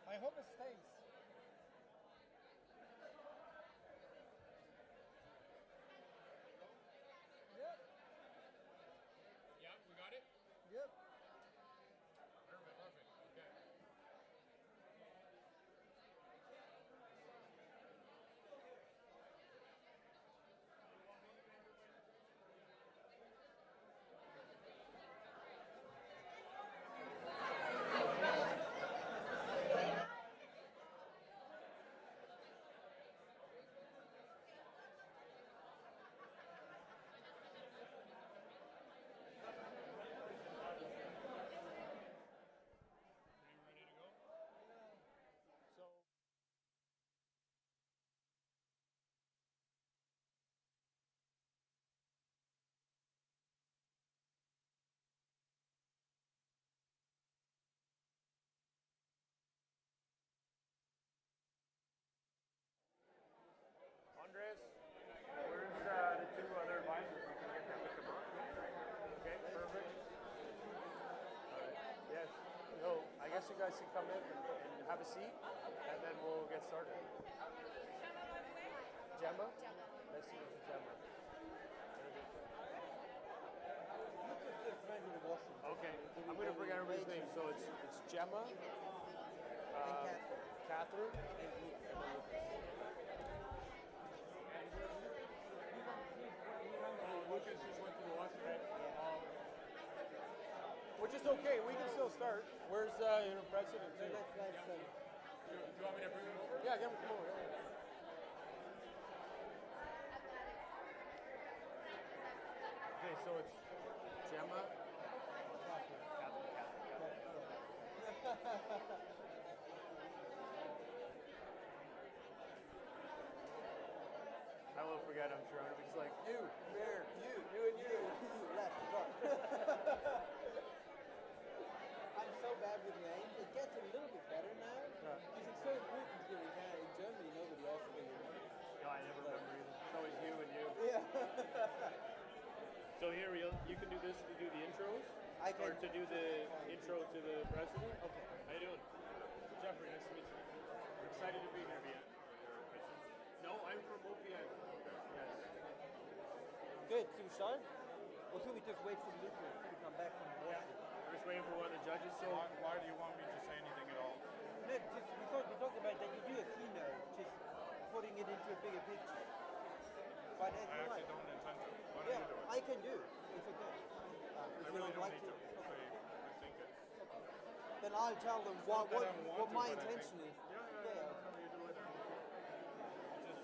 I hope it stays. Yep. Yeah, we got it? Yep. Perfect, perfect. Okay. Ready to go? So Andres, where's the two other advisors? We can get them to come on. Okay, perfect. All right. Yes. So I guess you guys can come in and have a seat, and then we'll get started. Gemma? Nice to meet you, Gemma. Okay, I'm going to bring everybody's name. So it's Gemma, Catherine, and Lucas just went to the wash. Okay. Which is okay. We can still start. Where's president? Too? Do you want me to bring him over? Yeah, get him come over. Yeah. Okay, so it's Gemma. I will forget, I'm sure. It's like, you, there, you and you. Left, right. I'm so bad with names. It gets a little bit better now. Because it's so important here in Canada. In Germany, nobody else will your name. No, I never remember either. It's always you and you. Yeah. So here, you can do this to do the intros? I can. Or to do the intro to the president? Okay. How you doing? Jeffrey, nice to meet you. We're excited to be here, Via. No, I'm from OPI. Yes. Good. Should we start? Or should we just wait for Lucas to come back from the Yeah. We're just waiting for one of the judges. So Why do you want me to say anything at all? No, just we talked about that you do a keynote, just putting it into a bigger picture. But I actually don't intend to. Why don't Yeah, you do it? I can do. It's okay. If I you really don't don't like need to, to. I think it's... then I'll tell them not that I what want to, my but I think- intention is. Yeah, no, you do it. Just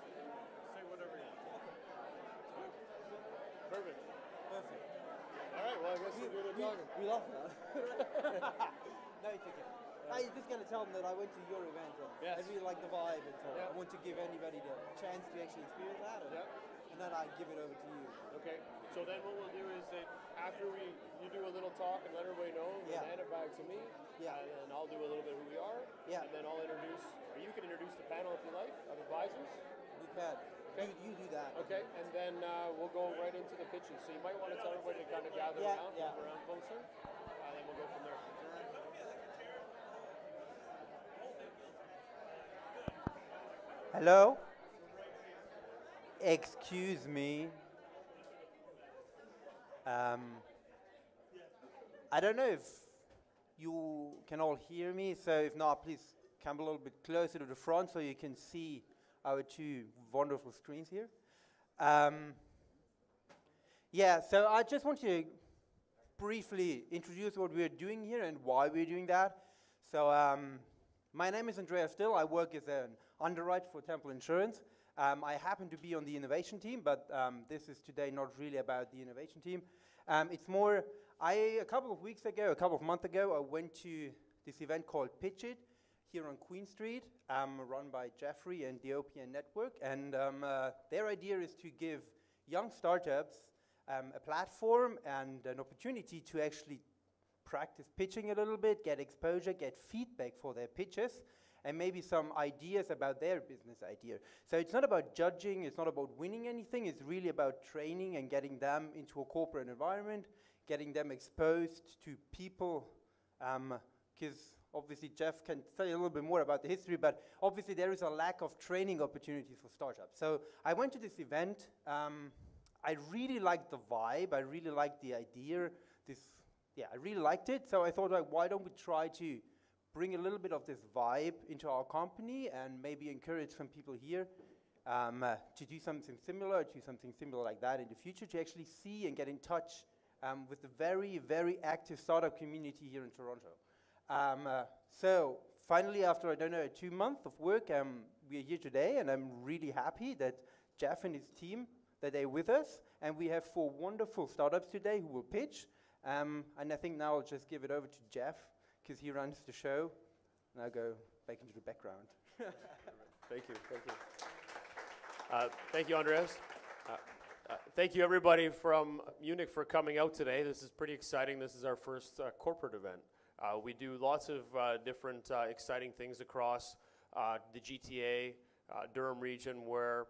say whatever you want. perfect. Perfect. All right, well, I guess we'll do the talking. We love that. No, it's okay. I was just going to tell them that I went to your event and Yes. I really like the vibe, and so Yeah. I want to give anybody the chance to actually experience that, and then I give it over to you. Okay, so then what we'll do is that after you do a little talk and let everybody know, Yeah. then hand it back to me, Yeah. and I'll do a little bit who we are, Yeah. and then I'll introduce, or you can introduce the panel if you like, of advisors. We can. Okay. You do that. Okay, and then we'll go right into the pitches. So you might want to tell everybody to kind of gather Yeah, around, yeah. move around closer, and then we'll go from there. Hello? Excuse me. I don't know if you can all hear me, so if not, please come a little bit closer to the front so you can see our two wonderful screens here. Yeah, so I just want to briefly introduce what we're doing here and why we're doing that. So my name is Andreas Still. I work as an underwriter for Temple Insurance. I happen to be on the innovation team, but this is today not really about the innovation team. It's more, a couple of months ago, I went to this event called PitchIT here on Queen Street, run by Jeffrey and the OPN network. And their idea is to give young startups a platform and an opportunity to actually practice pitching a little bit, get exposure, get feedback for their pitches, and maybe some ideas about their business idea. So it's not about judging, it's not about winning anything, it's really about training and getting them into a corporate environment, getting them exposed to people, because obviously Jeff can tell you a little bit more about the history, but obviously there is a lack of training opportunities for startups. So I went to this event. I really liked the vibe. I really liked the idea. I really liked it. So I thought, like, why don't we try to bring a little bit of this vibe into our company and maybe encourage some people here to do something similar like that in the future, to actually see and get in touch with the very, very active startup community here in Toronto. So finally, after, I don't know, 2 months of work, we are here today, and I'm really happy that Jeff and his team, that they're with us, and we have 4 wonderful startups today who will pitch. And I think now I'll just give it over to Jeff, because he runs the show, and I'll go back into the background. Thank you. Thank you, Andreas. Thank you, everybody from Munich, for coming out today. This is pretty exciting. This is our first corporate event. We do lots of different exciting things across the GTA, Durham region, where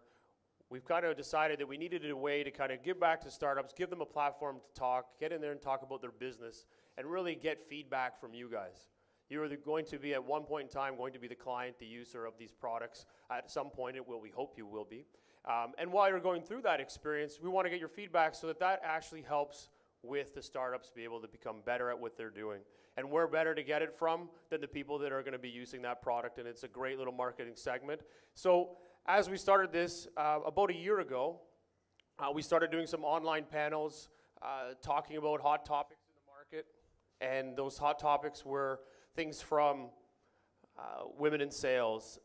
we've kind of decided that we needed a way to kind of give back to startups, give them a platform to talk, get in there and talk about their business, and really get feedback from you guys. You are going to be, at one point in time, going to be the client, the user of these products. At some point, we hope you will be. And while you're going through that experience, we want to get your feedback so that that actually helps with the startups be able to become better at what they're doing. And we're better to get it from than the people that are going to be using that product, and it's a great little marketing segment. So as we started this about a year ago, we started doing some online panels talking about hot topics in the market, and those hot topics were things from women in sales,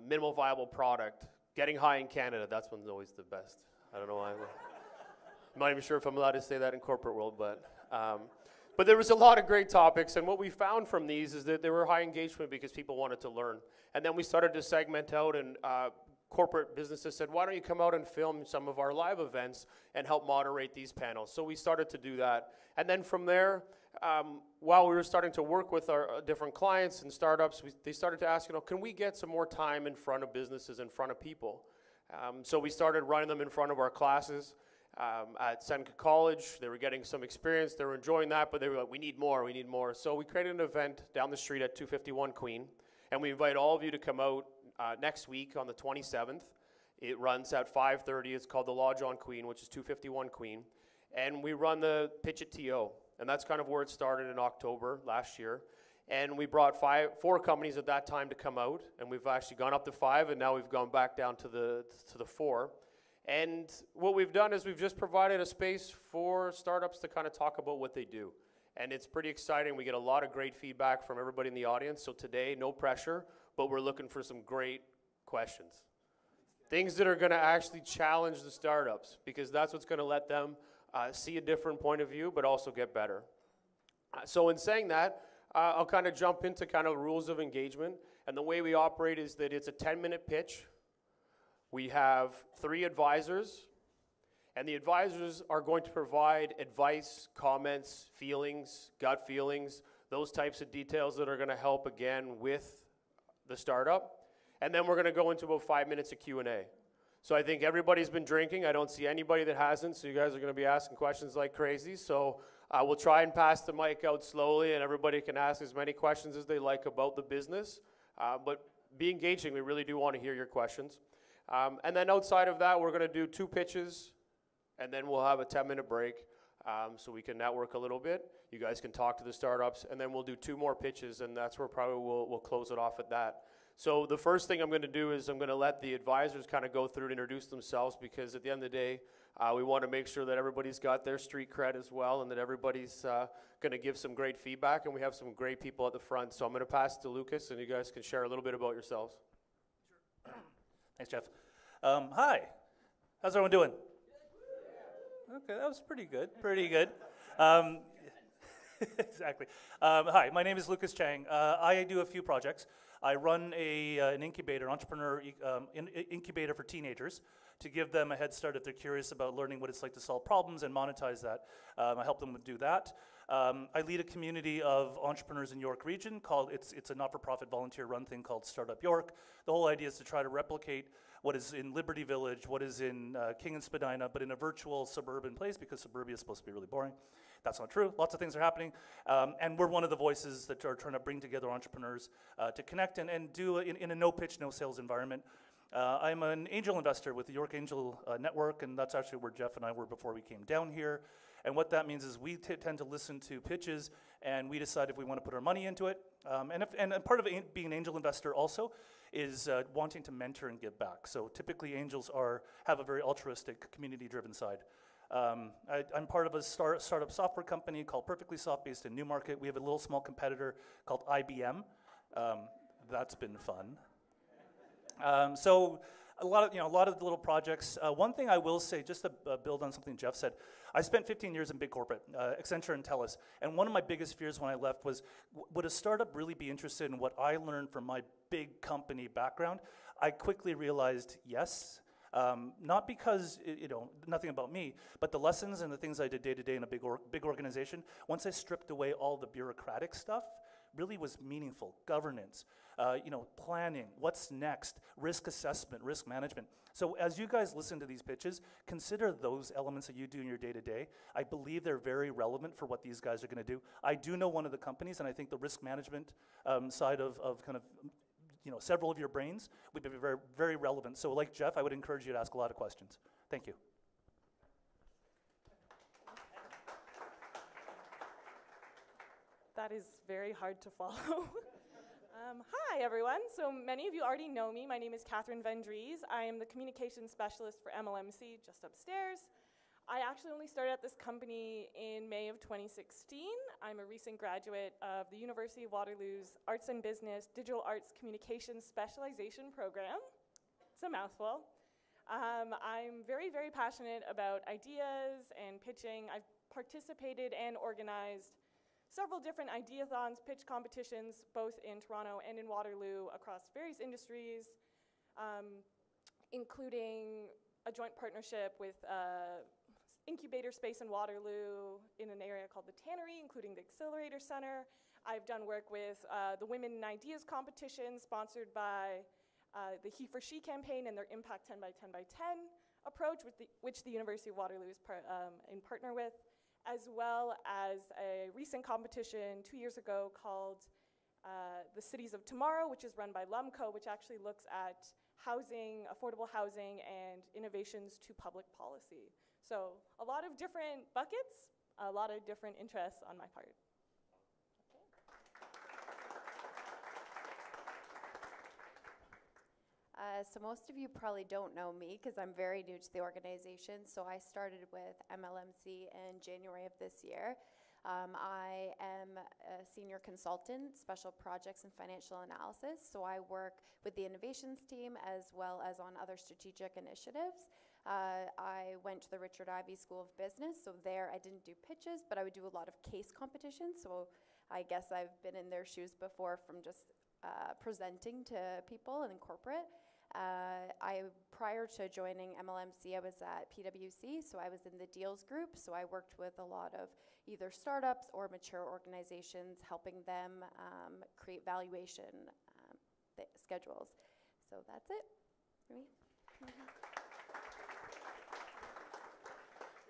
minimal viable product, getting high in Canada. That's one's always the best. I don't know why. I'm not even sure if I'm allowed to say that in corporate world, but there was a lot of great topics, and what we found from these is that there were high engagement because people wanted to learn. And then we started to segment out, and corporate businesses said, why don't you come out and film some of our live events and help moderate these panels? So we started to do that. And then from there, while we were starting to work with our different clients and startups, they started to ask, can we get some more time in front of businesses, in front of people? So we started running them in front of our classes. At Seneca College, they were getting some experience, they were enjoying that, but they were like, we need more. So we created an event down the street at 251 Queen, and we invite all of you to come out next week on the 27th. It runs at 5:30, it's called the Lodge on Queen, which is 251 Queen, and we run the PitchIT TO, and that's kind of where it started in October last year. And we brought 4 companies at that time to come out, and we've actually gone up to 5, and now we've gone back down to the 4. And what we've done is we've just provided a space for startups to kind of talk about what they do. And it's pretty exciting. We get a lot of great feedback from everybody in the audience. So today, no pressure, but we're looking for some great questions. Things that are going to actually challenge the startups, because that's what's going to let them see a different point of view, but also get better. So in saying that, I'll kind of jump into kind of rules of engagement. And the way we operate is that it's a 10-minute pitch. We have 3 advisors, and the advisors are going to provide advice, comments, feelings, gut feelings, those types of details that are going to help, again, with the startup. And then we're going to go into about 5 minutes of Q&A. So I think everybody's been drinking. I don't see anybody that hasn't, so you guys are going to be asking questions like crazy. So we'll try and pass the mic out slowly, and everybody can ask as many questions as they like about the business. But be engaging. We really do want to hear your questions. And then outside of that, we're going to do 2 pitches, and then we'll have a 10-minute break so we can network a little bit. You guys can talk to the startups, and then we'll do 2 more pitches, and that's where probably we'll close it off at that. So the first thing I'm going to do is I'm going to let the advisors kind of go through and introduce themselves, because at the end of the day, we want to make sure that everybody's got their street cred as well, and that everybody's going to give some great feedback, and we have some great people at the front. So I'm going to pass it to Lucas, and you guys can share a little bit about yourselves. Thanks, Jeff. Hi. How's everyone doing? Okay, that was pretty good. Exactly. Hi, my name is Lucas Chang. I do a few projects. I run an incubator, entrepreneur incubator for teenagers, to give them a head start if they're curious about learning what it's like to solve problems and monetize that. I help them do that. I lead a community of entrepreneurs in York region called, it's a not-for-profit volunteer-run thing called Startup York. The whole idea is to try to replicate what is in Liberty Village, what is in King and Spadina, but in a virtual suburban place, because suburbia is supposed to be really boring. That's not true. Lots of things are happening. And we're one of the voices that are trying to bring together entrepreneurs to connect and do it in a no-pitch, no-sales environment. I'm an angel investor with the York Angel Network, and that's actually where Jeff and I were before we came down here. And what that means is we tend to listen to pitches, and we decide if we want to put our money into it. And part of being an angel investor also is wanting to mentor and give back. So typically angels have a very altruistic, community-driven side. I'm part of a startup software company called Perfectly Soft, based in Newmarket. We have a little small competitor called IBM. That's been fun. So a lot of the little projects. One thing I will say, just to build on something Jeff said, I spent 15 years in big corporate, Accenture and TELUS, and one of my biggest fears when I left was, would a startup really be interested in what I learned from my big company background? I quickly realized yes. Not because, nothing about me, but the lessons and the things I did day to day in a big organization, once I stripped away all the bureaucratic stuff, really was meaningful. Governance, planning, what's next, risk assessment, risk management. So as you guys listen to these pitches, consider those elements that you do in your day-to-day. I believe they're very relevant for what these guys are going to do. I do know one of the companies, and I think the risk management side of kind of several of your brains would be very, very relevant. So like Jeff, I would encourage you to ask a lot of questions. Thank you. That is very hard to follow. Hi, everyone. So many of you already know me. My name is Catherine Van Dries. I am the communications specialist for MLMC, just upstairs. I actually only started at this company in May of 2016. I'm a recent graduate of the University of Waterloo's Arts and Business Digital Arts Communications Specialization Program. It's a mouthful. I'm very, very passionate about ideas and pitching. I've participated and organized several different ideathons, pitch competitions, both in Toronto and in Waterloo across various industries, including a joint partnership with incubator space in Waterloo in an area called the Tannery, including the Accelerator Center. I've done work with the Women in Ideas competition sponsored by the He for She campaign and their Impact 10 by 10 by 10 approach, which the University of Waterloo is in partner with, as well as a recent competition 2 years ago called the Cities of Tomorrow, which is run by LUMCO, which actually looks at housing, affordable housing, and innovations to public policy. So a lot of different buckets, a lot of different interests on my part. So most of you probably don't know me because I'm very new to the organization. So I started with MLMC in January of this year. I am a senior consultant, special projects and financial analysis. So I work with the innovations team as well as on other strategic initiatives. I went to the Richard Ivey School of Business. So there I didn't do pitches, but I would do a lot of case competitions. So I guess I've been in their shoes before from just presenting to people and in corporate. Prior to joining MLMC, I was at PwC, so I was in the deals group. So I worked with a lot of either startups or mature organizations, helping them create valuation schedules. So that's it for me.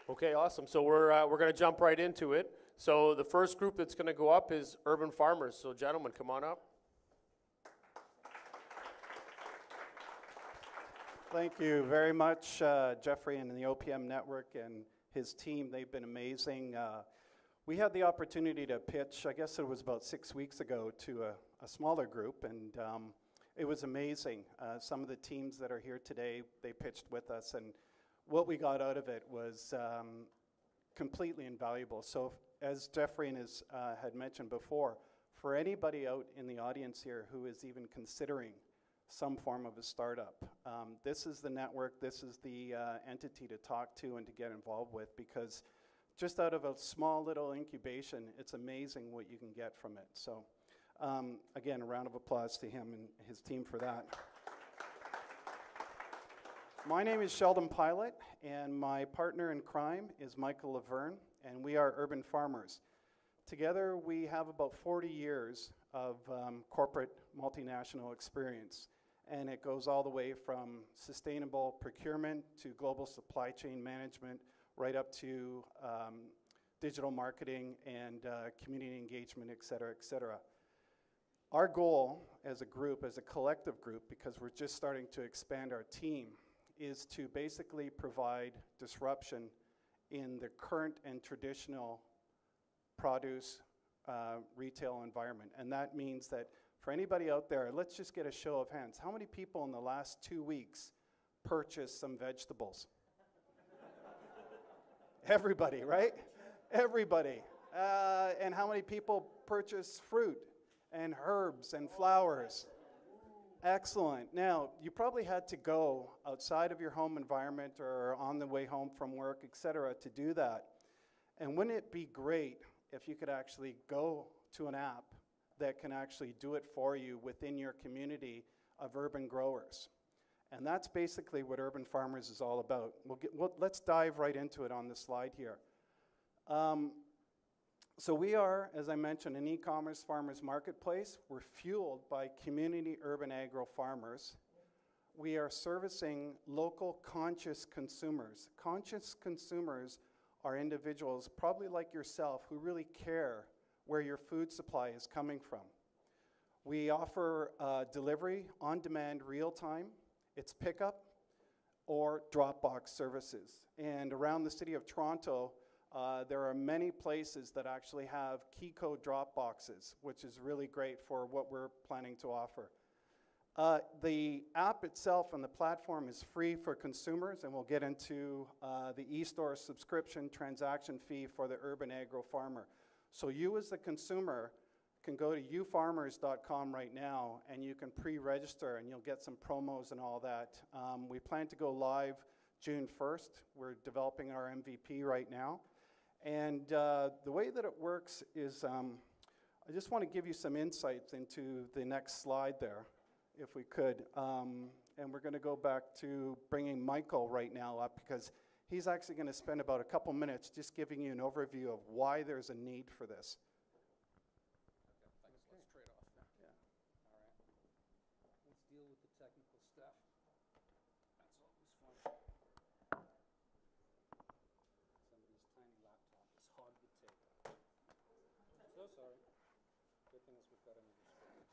Okay, awesome. So we're going to jump right into it. So the first group that's going to go up is urban farmers. So gentlemen, come on up. Thank you very much, Jeffrey and the OPM network and his team. They've been amazing. We had the opportunity to pitch, I guess it was about 6 weeks ago, to a smaller group, and it was amazing. Some of the teams that are here today, they pitched with us, and what we got out of it was completely invaluable. So as Jeffrey and had mentioned before, for anybody out in the audience here who is even considering some form of a startup, this is the network, this is the entity to talk to and to get involved with, because just out of a small little incubation, it's amazing what you can get from it. So again, a round of applause to him and his team for that. My name is Sheldon Pilot, and my partner in crime is Michael Laverne, and we are urban farmers. Together, we have about 40 years of corporate multinational experience, and it goes all the way from sustainable procurement to global supply chain management, right up to digital marketing and community engagement, et cetera, et cetera. Our goal as a group, as a collective group, because we're just starting to expand our team, is to basically provide disruption in the current and traditional produce retail environment. And that means that for anybody out there, let's just get a show of hands. How many people in the last 2 weeks purchased some vegetables? Everybody, right? Everybody. And how many people purchase fruit and herbs and flowers? Excellent. Now, you probably had to go outside of your home environment or on the way home from work, et cetera, to do that. And wouldn't it be great if you could actually go to an app that can actually do it for you within your community of urban growers? And that's basically what Urban Farmers is all about. Let's dive right into it on the slide here. So we are, as I mentioned, an e-commerce farmers marketplace. We're fueled by community urban agro farmers. We are servicing local conscious consumers. Conscious consumers are individuals, probably like yourself, who really care where your food supply is coming from. We offer delivery, on-demand, real-time. It's pickup or drop-box services. And around the city of Toronto, there are many places that actually have key code drop boxes, which is really great for what we're planning to offer. The app itself and the platform is free for consumers, and we'll get into the e-store subscription transaction fee for the urban agro farmer. So you as the consumer can go to ufarmers.com right now, and you can pre-register, and you'll get some promos and all that. We plan to go live June 1st. We're developing our MVP right now. And the way that it works is, I just want to give you some insights into the next slide there, if we could. And we're going to go back to bringing Michael right now up, because he's actually going to spend about a couple minutes just giving you an overview of why there's a need for this. Let's trade off now. Yeah. All right. Let's deal with the technical stuff. That's always fun. Somebody's tiny laptop is hogged the table. So sorry. Good thing is we've got another screen.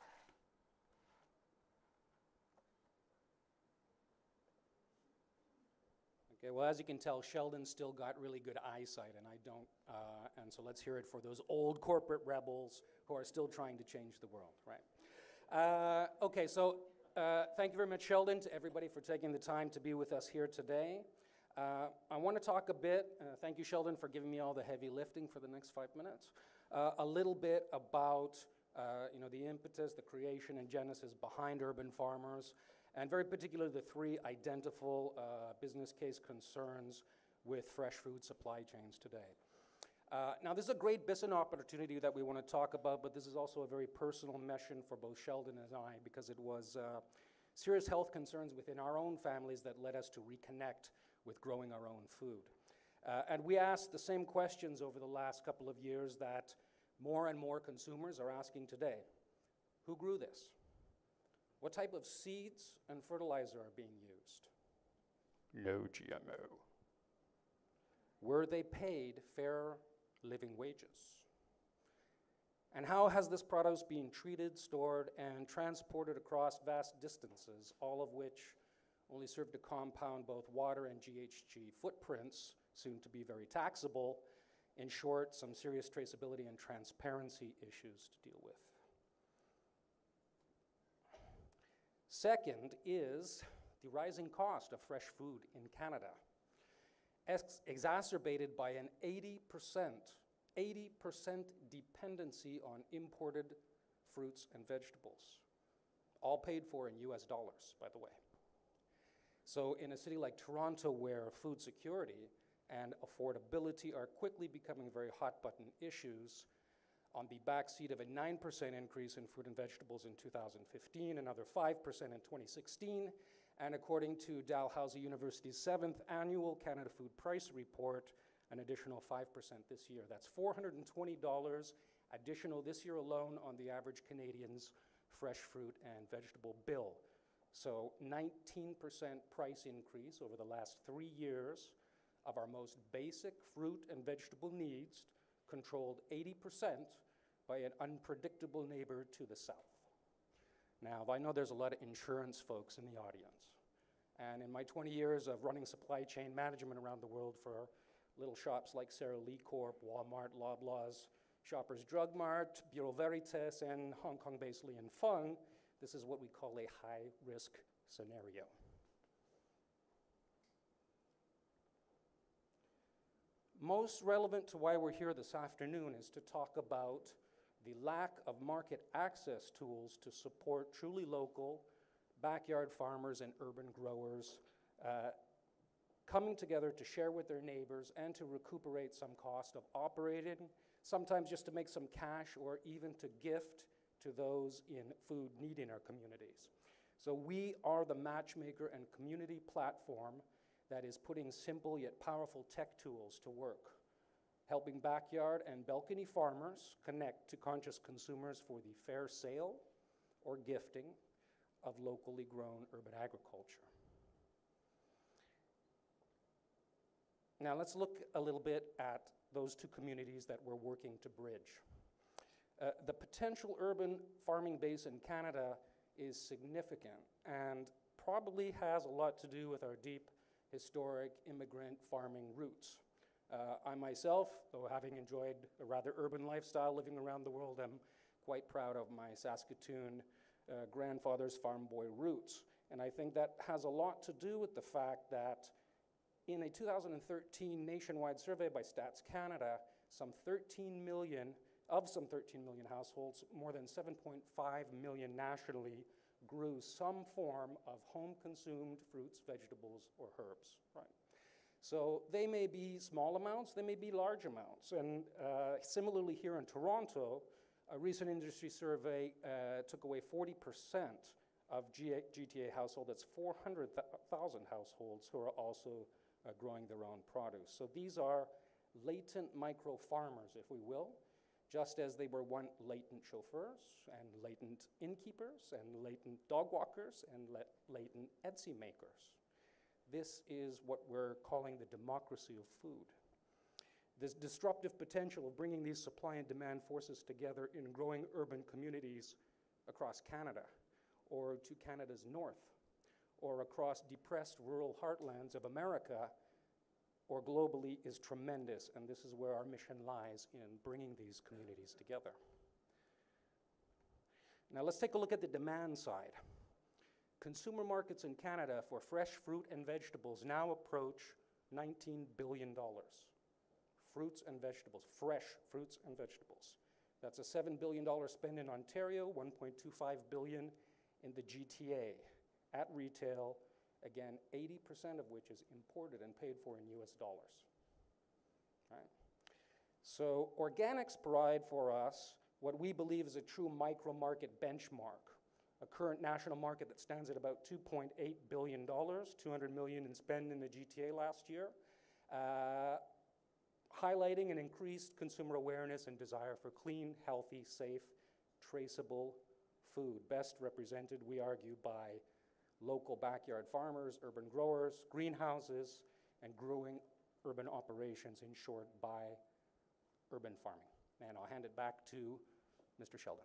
Okay, well, as you can tell, Sheldon's still got really good eyesight, and I don't. And so let's hear it for those old corporate rebels who are still trying to change the world, right? Okay, so thank you very much, Sheldon, to everybody for taking the time to be with us here today. I want to talk a bit, thank you, Sheldon, for giving me all the heavy lifting for the next 5 minutes, a little bit about the impetus, the creation, and genesis behind Urban Farmers, and very particularly the three identifiable business case concerns with fresh food supply chains today. Now, this is a great business opportunity that we want to talk about, but this is also a very personal mission for both Sheldon and I, because it was serious health concerns within our own families that led us to reconnect with growing our own food. And we asked the same questions over the last couple of years that more and more consumers are asking today. Who grew this? What type of seeds and fertilizer are being used? No GMO. Were they paid fair living wages? And how has this produce been treated, stored, and transported across vast distances, all of which only serve to compound both water and GHG footprints, soon to be very taxable? In short, some serious traceability and transparency issues to deal with. Second is the rising cost of fresh food in Canada, exacerbated by an 80% dependency on imported fruits and vegetables, all paid for in US dollars, by the way. So in a city like Toronto, where food security and affordability are quickly becoming very hot-button issues, on the backseat of a 9% increase in fruit and vegetables in 2015, another 5% in 2016, and according to Dalhousie University's 7th annual Canada Food Price Report, an additional 5% this year. That's $420 additional this year alone on the average Canadian's fresh fruit and vegetable bill. So 19% price increase over the last 3 years of our most basic fruit and vegetable needs controlled 80% by an unpredictable neighbor to the south. Now, I know there's a lot of insurance folks in the audience. And in my 20 years of running supply chain management around the world for little shops like Sara Lee Corp, Walmart, Loblaws, Shoppers Drug Mart, Bureau Veritas, and Hong Kong-based Li & Fung, this is what we call a high-risk scenario. Most relevant to why we're here this afternoon is to talk about the lack of market access tools to support truly local backyard farmers and urban growers coming together to share with their neighbors and to recuperate some cost of operating, sometimes just to make some cash or even to gift to those in food need in our communities. So we are the matchmaker and community platform that is putting simple yet powerful tech tools to work, helping backyard and balcony farmers connect to conscious consumers for the fair sale or gifting of locally grown urban agriculture. Now let's look a little bit at those two communities that we're working to bridge. The potential urban farming base in Canada is significant and probably has a lot to do with our deep historic immigrant farming roots. I myself, though having enjoyed a rather urban lifestyle living around the world, am quite proud of my Saskatoon grandfather's farm boy roots. And I think that has a lot to do with the fact that in a 2013 nationwide survey by Stats Canada, some 13 million households, more than 7.5 million nationally, grew some form of home-consumed fruits, vegetables, or herbs, right? So they may be small amounts, they may be large amounts. And similarly here in Toronto, a recent industry survey took away 40% of GTA households. That's 400,000 households who are also growing their own produce. So these are latent micro farmers, if we will, just as they were once latent chauffeurs and latent innkeepers and latent dog walkers and latent Etsy makers. This is what we're calling the democracy of food. This disruptive potential of bringing these supply and demand forces together in growing urban communities across Canada, or to Canada's north, or across depressed rural heartlands of America, or globally, is tremendous, and this is where our mission lies in bringing these communities together. Now let's take a look at the demand side. Consumer markets in Canada for fresh fruit and vegetables now approach $19 billion. Fruits and vegetables, fresh fruits and vegetables. That's a $7 billion spend in Ontario, $1.25 billion in the GTA. At retail, again, 80% of which is imported and paid for in US dollars. Right? So organics provide for us what we believe is a true micro-market benchmark, a current national market that stands at about $2.8 billion, $200 million in spend in the GTA last year, highlighting an increased consumer awareness and desire for clean, healthy, safe, traceable food, best represented, we argue, by local backyard farmers, urban growers, greenhouses, and growing urban operations, in short, by urban farming. And I'll hand it back to Mr. Sheldon.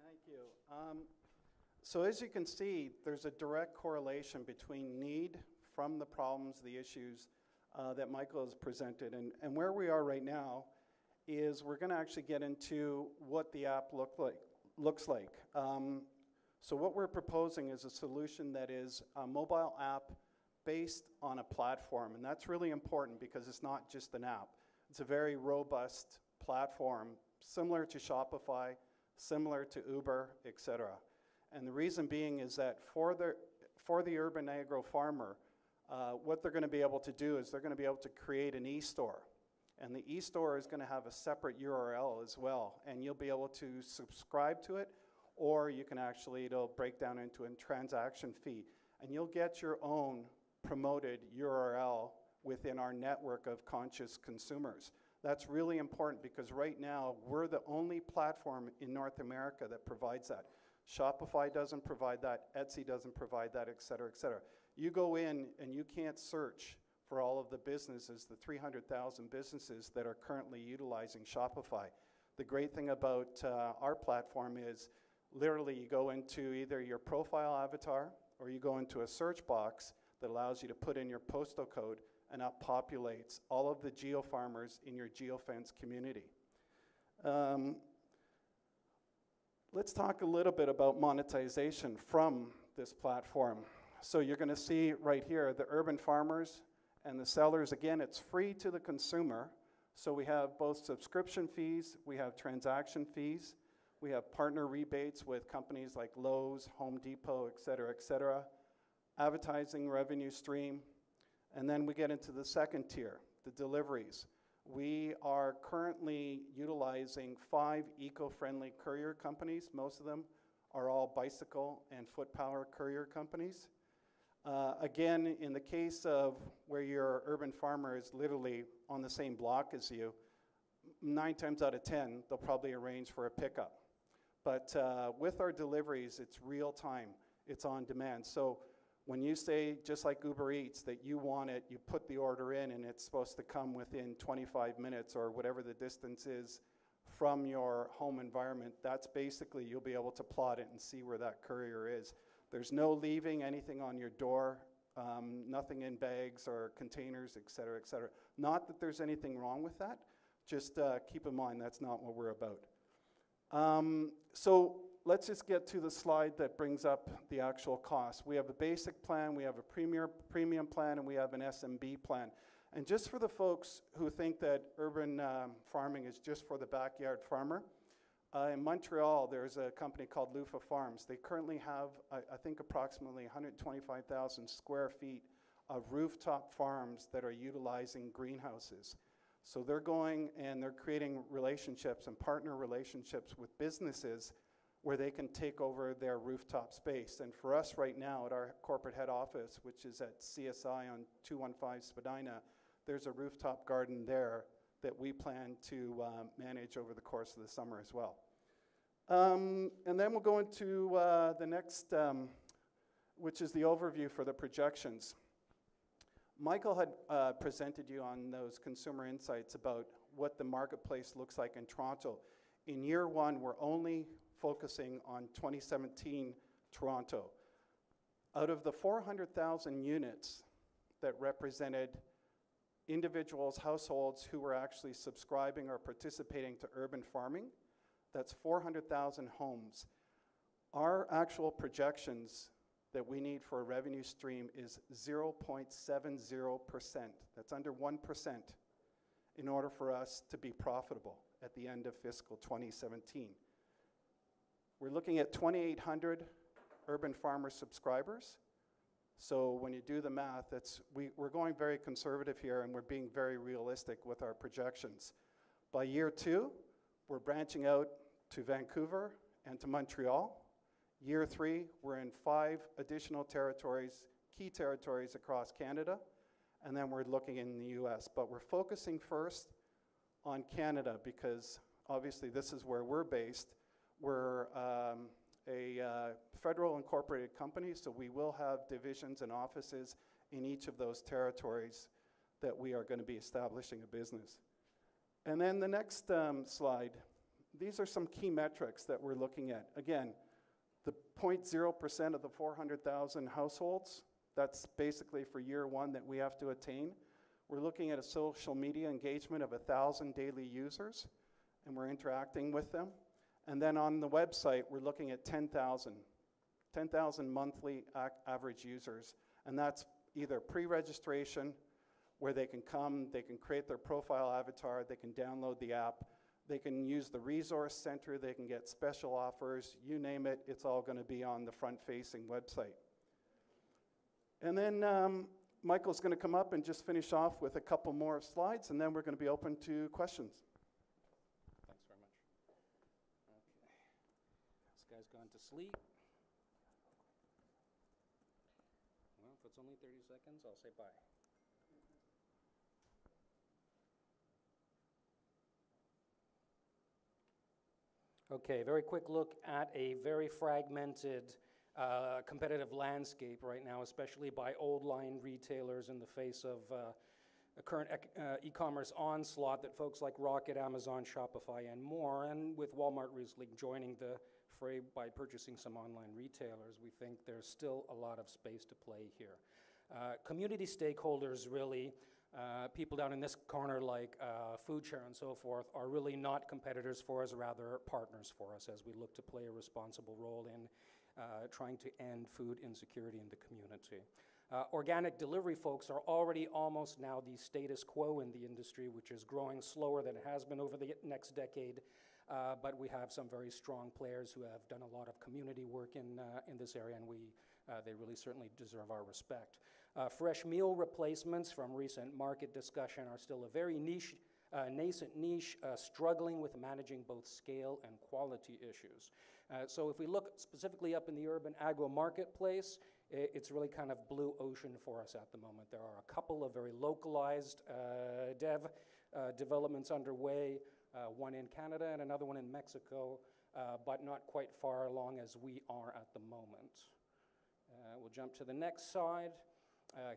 Thank you. So as you can see, there's a direct correlation between need from the problems, the issues that Michael has presented. And where we are right now is we're going to actually get into what the app looks like. So what we're proposing is a solution that is a mobile app based on a platform. And that's really important because it's not just an app. It's a very robust platform, similar to Shopify, similar to Uber, etc. And the reason being is that for the urban agro farmer, what they're going to be able to do is they're going to be able to create an e-store. And the e-store is going to have a separate URL as well. And you'll be able to subscribe to it, or you can actually, it'll break down into a transaction fee. And you'll get your own promoted URL within our network of conscious consumers. That's really important because right now, we're the only platform in North America that provides that. Shopify doesn't provide that, Etsy doesn't provide that, et cetera, et cetera. You go in and you can't search for all of the businesses, the 300,000 businesses that are currently utilizing Shopify. The great thing about our platform is literally you go into either your profile avatar or you go into a search box that allows you to put in your postal code, and that populates all of the geo-farmers in your geofence community. Let's talk a little bit about monetization from this platform. So you're going to see right here the urban farmers and the sellers. Again, it's free to the consumer. So we have both subscription fees, we have transaction fees, we have partner rebates with companies like Lowe's, Home Depot, et cetera, advertising revenue stream, and then we get into the second tier, the deliveries. We are currently utilizing 5 eco-friendly courier companies. Most of them are all bicycle and foot power courier companies. Again, in the case of where your urban farmer is literally on the same block as you, 9 times out of 10, they'll probably arrange for a pickup. But with our deliveries, it's real time, it's on demand. So when you say, just like Uber Eats, that you want it, you put the order in and it's supposed to come within 25 minutes or whatever the distance is from your home environment, that's basically, you'll be able to plot it and see where that courier is. There's no leaving anything on your door, nothing in bags or containers, et cetera, et cetera. Not that there's anything wrong with that, just keep in mind that's not what we're about. So let's just get to the slide that brings up the actual cost. We have a basic plan, we have a premium plan, and we have an SMB plan. And just for the folks who think that urban farming is just for the backyard farmer, in Montreal, there's a company called Lufa Farms. They currently have, I think, approximately 125,000 square feet of rooftop farms that are utilizing greenhouses. So they're going and they're creating relationships and partner relationships with businesses where they can take over their rooftop space. And for us right now at our corporate head office, which is at CSI on 215 Spadina, there's a rooftop garden there that we plan to manage over the course of the summer as well. And then we'll go into the next, which is the overview for the projections. Michael had presented you on those consumer insights about what the marketplace looks like in Toronto. In year one, we're only focusing on 2017 Toronto. Out of the 400,000 units that represented individuals, households who were actually subscribing or participating to urban farming, that's 400,000 homes. Our actual projections that we need for a revenue stream is 0.70%. That's under 1% in order for us to be profitable at the end of fiscal 2017. We're looking at 2,800 urban farmer subscribers. So when you do the math, we're going very conservative here and we're being very realistic with our projections. By year two, we're branching out to Vancouver and to Montreal. Year three, we're in 5 additional territories, key territories across Canada, and then we're looking in the US. But we're focusing first on Canada because obviously this is where we're based. We're a federal incorporated company, so we will have divisions and offices in each of those territories that we are going to be establishing a business. And then the next slide, these are some key metrics that we're looking at. Again, the 0.0% of the 400,000 households, that's basically for year one that we have to attain. We're looking at a social media engagement of 1,000 daily users, and we're interacting with them. And then on the website, we're looking at 10,000 monthly average users. And that's either pre-registration, where they can come, they can create their profile avatar, they can download the app, they can use the resource center, they can get special offers, you name it, it's all going to be on the front-facing website. And then Michael's going to come up and just finish off with a couple more slides, and then we're going to be open to questions. Thanks very much. Okay. This guy's gone to sleep. Well, if it's only 30 seconds, I'll say bye. Okay, very quick look at a very fragmented competitive landscape right now, especially by old line retailers in the face of a current e-commerce onslaught that folks like Rocket, Amazon, Shopify, and more, and with Walmart recently joining the fray by purchasing some online retailers, we think there's still a lot of space to play here. Community stakeholders really, people down in this corner like Food Share and so forth, are really not competitors for us, rather partners for us as we look to play a responsible role in trying to end food insecurity in the community. Organic delivery folks are already almost now the status quo in the industry, which is growing slower than it has been over the next decade. But we have some very strong players who have done a lot of community work in this area, and they really certainly deserve our respect. Fresh meal replacements from recent market discussion are still a very niche, nascent niche, struggling with managing both scale and quality issues. So if we look specifically up in the urban agro marketplace, it's really kind of blue ocean for us at the moment. There are a couple of very localized developments underway, one in Canada and another one in Mexico, but not quite far along as we are at the moment. We'll jump to the next slide,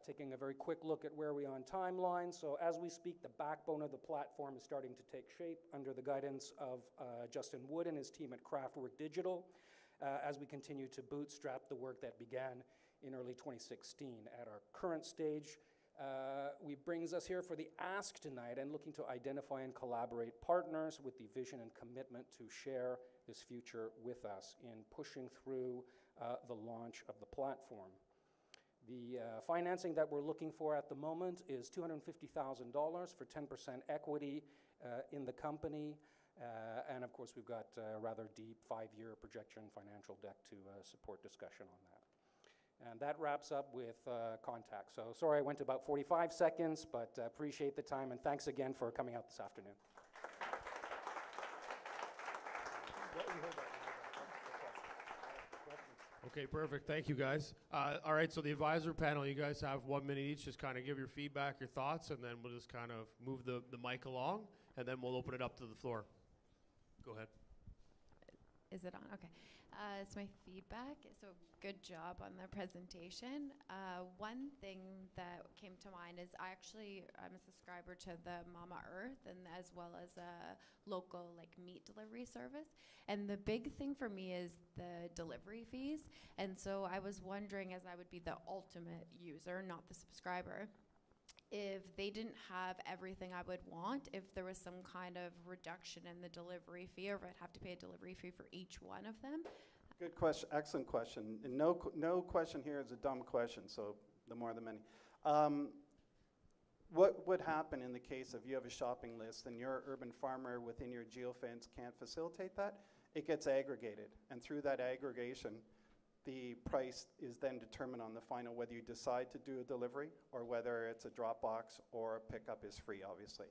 taking a very quick look at where we are on timeline. So as we speak, the backbone of the platform is starting to take shape under the guidance of Justin Wood and his team at Craftwork Digital, as we continue to bootstrap the work that began in early 2016. At our current stage, we brings us here for the ask tonight and looking to identify and collaborate partners with the vision and commitment to share this future with us in pushing through the launch of the platform. The financing that we're looking for at the moment is $250,000 for 10% equity in the company. And of course, we've got a rather deep 5-year projection financial deck to support discussion on that. And that wraps up with contact. So sorry I went to about 45 seconds, but appreciate the time, and thanks again for coming out this afternoon. Okay, perfect. Thank you, guys. All right, so the advisor panel, you guys have 1 minute each. Just kind of give your feedback, your thoughts, and then we'll just kind of move the mic along, and then we'll open it up to the floor. Go ahead. Is it on? Okay. So my feedback, so good job on the presentation. One thing that came to mind is I'm a subscriber to the Mama Earth and as well as a local meat delivery service. And the big thing for me is the delivery fees. And so I was wondering, as I would be the ultimate user, not the subscriber, if they didn't have everything I would want, if there was some kind of reduction in the delivery fee, or if I'd have to pay a delivery fee for each one of them. Good question, excellent question. And no question here is a dumb question, so the more the many. What would happen in the case of you have a shopping list and your urban farmer within your geofence can't facilitate that? It gets aggregated, and through that aggregation, the price is then determined on the final whether you decide to do a delivery or whether it's a drop box or a pickup is free, obviously.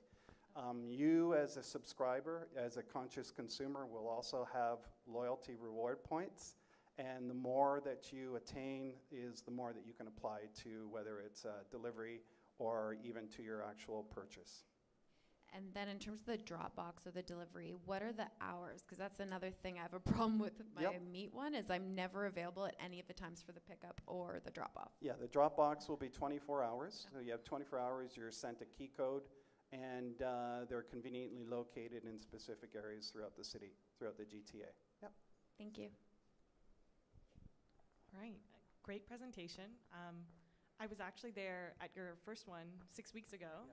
You as a subscriber, as a conscious consumer, will also have loyalty reward points, and the more that you attain is the more that you can apply to whether it's a delivery or even to your actual purchase. And then in terms of the drop box or the delivery, what are the hours? Because that's another thing I have a problem with my meat one, is I'm never available at any of the times for the pickup or the drop off. Yeah, the drop box will be 24 hours. So you have 24 hours, you're sent a key code, and they're conveniently located in specific areas throughout the city, throughout the GTA. Yep. Thank you. All right, great presentation. I was actually there at your first one 6 weeks ago.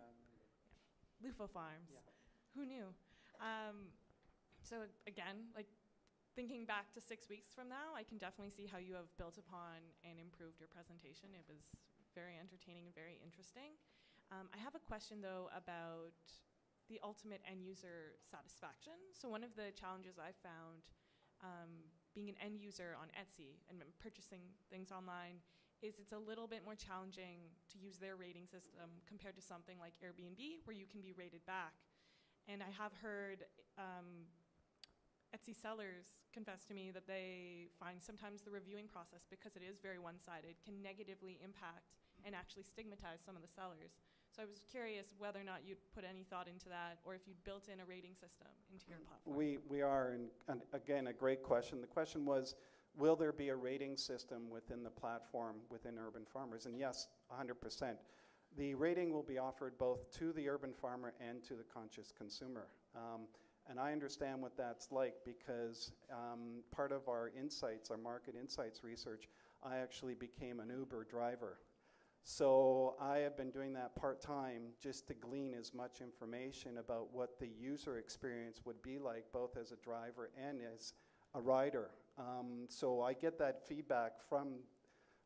Lufo Farms. Yeah. Who knew? So again, thinking back to 6 weeks from now, I can definitely see how you have built upon and improved your presentation. It was very entertaining and very interesting. I have a question though about the ultimate end user satisfaction. So one of the challenges I found being an end user on Etsy and purchasing things online is it's a little bit more challenging to use their rating system compared to something like Airbnb, where you can be rated back. And I have heard Etsy sellers confess to me that they find sometimes the reviewing process, because it is very one-sided, can negatively impact and actually stigmatize some of the sellers. So I was curious whether or not you'd put any thought into that, or if you'd built in a rating system into your platform. We are, and again, a great question. The question was, will there be a rating system within the platform within urban farmers? And yes, 100%. The rating will be offered both to the urban farmer and to the conscious consumer. And I understand what that's like because part of our insights, our market insights research, I actually became an Uber driver. So I have been doing that part-time just to glean as much information about what the user experience would be like, both as a driver and as a rider. So I get that feedback from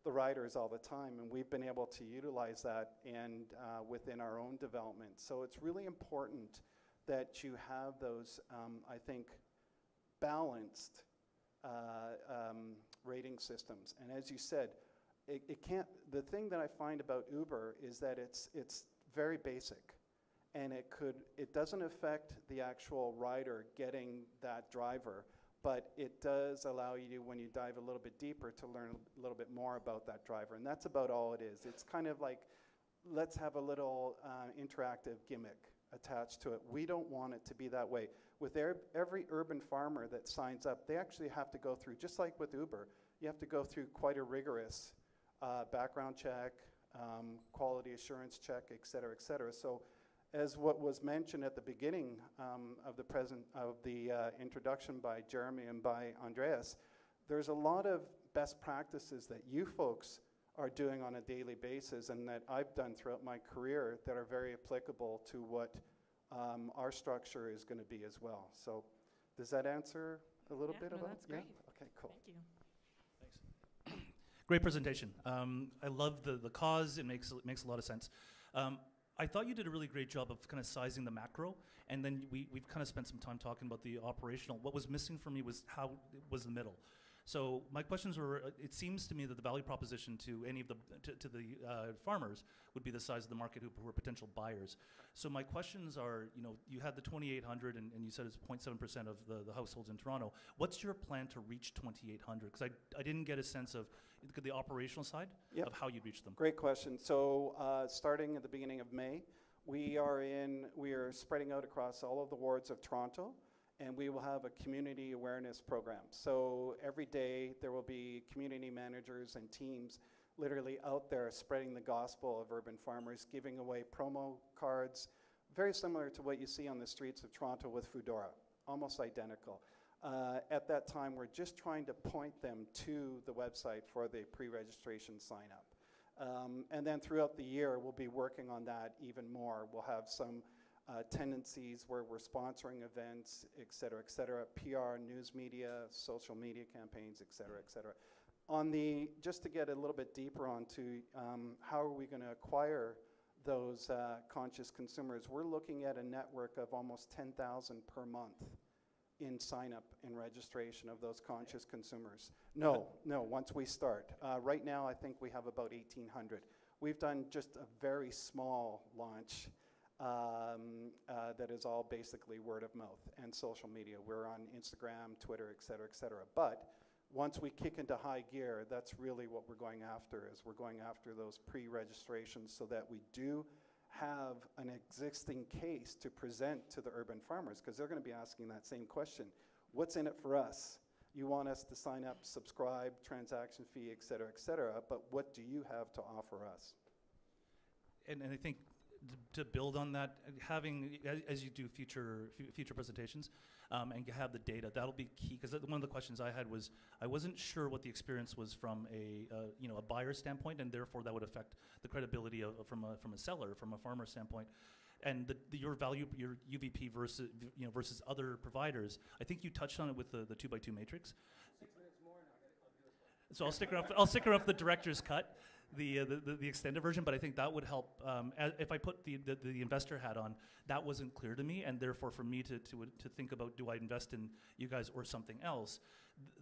the riders all the time, and we've been able to utilize that and within our own development. So it's really important that you have those, I think, balanced rating systems. And as you said, it can't, the thing that I find about Uber is that it's very basic, and it doesn't affect the actual rider getting that driver, but it does allow you, when you dive a little bit deeper, to learn a little bit more about that driver, and that's about all it is. It's kind of like, let's have a little interactive gimmick attached to it. We don't want it to be that way. With every urban farmer that signs up, they actually have to go through, just like with Uber, you have to go through quite a rigorous background check, quality assurance check, et cetera, et cetera. So as what was mentioned at the beginning of the introduction by Jeremy and by Andreas, there's a lot of best practices that you folks are doing on a daily basis and that I've done throughout my career that are very applicable to what our structure is going to be as well. So does that answer a little bit about it? That's great. Yeah? Okay, cool. Thank you. Great presentation. I love the cause. It makes a lot of sense. I thought you did a really great job of kind of sizing the macro, and then we've kind of spent some time talking about the operational. What was missing for me was the middle. So my questions were, it seems to me that the value proposition to any of the farmers would be the size of the market who are potential buyers. So my questions are, you had the 2,800 and you said it's 0.7% of the households in Toronto. What's your plan to reach 2,800? Because I didn't get a sense of the operational side of how you'd reach them. Great question. So starting at the beginning of May, we are spreading out across all of the wards of Toronto, and we will have a community awareness program. So every day there will be community managers and teams literally out there spreading the gospel of urban farmers, giving away promo cards, very similar to what you see on the streets of Toronto with Foodora, almost identical. At that time, we're just trying to point them to the website for the pre-registration sign-up. And then throughout the year, we'll be working on that even more. We'll have some tendencies where we're sponsoring events, et cetera, PR, news media, social media campaigns, et cetera. Just to get a little bit deeper onto how are we going to acquire those conscious consumers, we're looking at a network of almost 10,000 per month in sign-up and registration of those conscious consumers. No, once we start. Right now, I think we have about 1,800. We've done just a very small launch that is all basically word of mouth and social media. We're on Instagram, Twitter, et cetera. But once we kick into high gear, that's really what we're going after, is we're going after those pre-registrations so that we do have an existing case to present to the urban farmers, because they're going to be asking that same question. What's in it for us? You want us to sign up, subscribe, transaction fee, et cetera, but what do you have to offer us? And I think to build on that, having, as you do future presentations, and you have the data, that'll be key, because one of the questions I had was, I wasn't sure what the experience was from a buyer standpoint, and therefore that would affect the credibility from a seller, from a farmer standpoint. And your value, your UVP versus other providers, I think you touched on it with the 2x2 matrix. 6 minutes more now. So I'll stick around for the director's cut, the extended version, but I think that would help. If I put the investor hat on, that wasn't clear to me, and therefore for me to think about, do I invest in you guys or something else?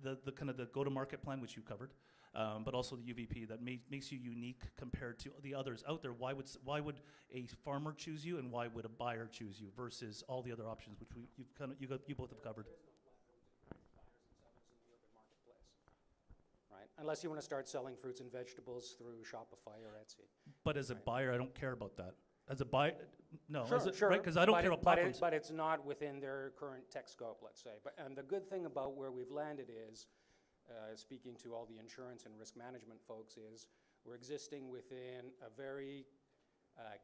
The kind of the go-to-market plan, which you covered, but also the UVP that makes you unique compared to the others out there. Why would a farmer choose you, and why would a buyer choose you versus all the other options, which you both have covered? Right? Unless you want to start selling fruits and vegetables through Shopify or Etsy. But as a buyer, I don't care about that. As a buyer, no. Sure. Right? Because I don't care about platforms. But it's not within their current tech scope, let's say. And the good thing about where we've landed is speaking to all the insurance and risk management folks, is we're existing within a very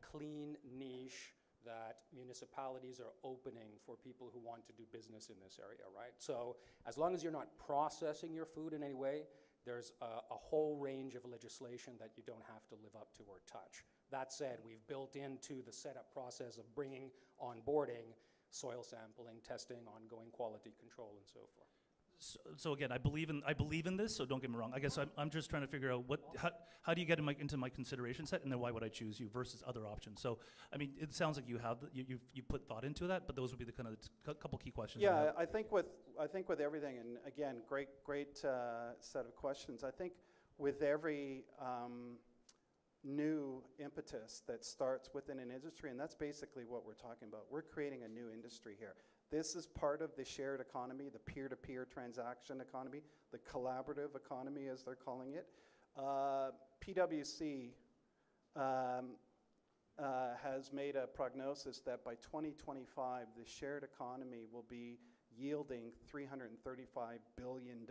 clean niche that municipalities are opening for people who want to do business in this area, right? So as long as you're not processing your food in any way, there's a whole range of legislation that you don't have to live up to or touch. That said, we've built into the setup process of bringing onboarding soil sampling, testing, ongoing quality control, and so forth. So again, I believe in this. So don't get me wrong. I guess I'm just trying to figure out how do you get into my consideration set, and then why would I choose you versus other options? So I mean, it sounds like you have you put thought into that, but those would be the kind of couple key questions. Yeah, I think with everything, and again, great set of questions. I think with every new impetus that starts within an industry, and that's basically what we're talking about. We're creating a new industry here. This is part of the shared economy, the peer-to-peer transaction economy, the collaborative economy, as they're calling it. PwC has made a prognosis that by 2025, the shared economy will be yielding $335 billion.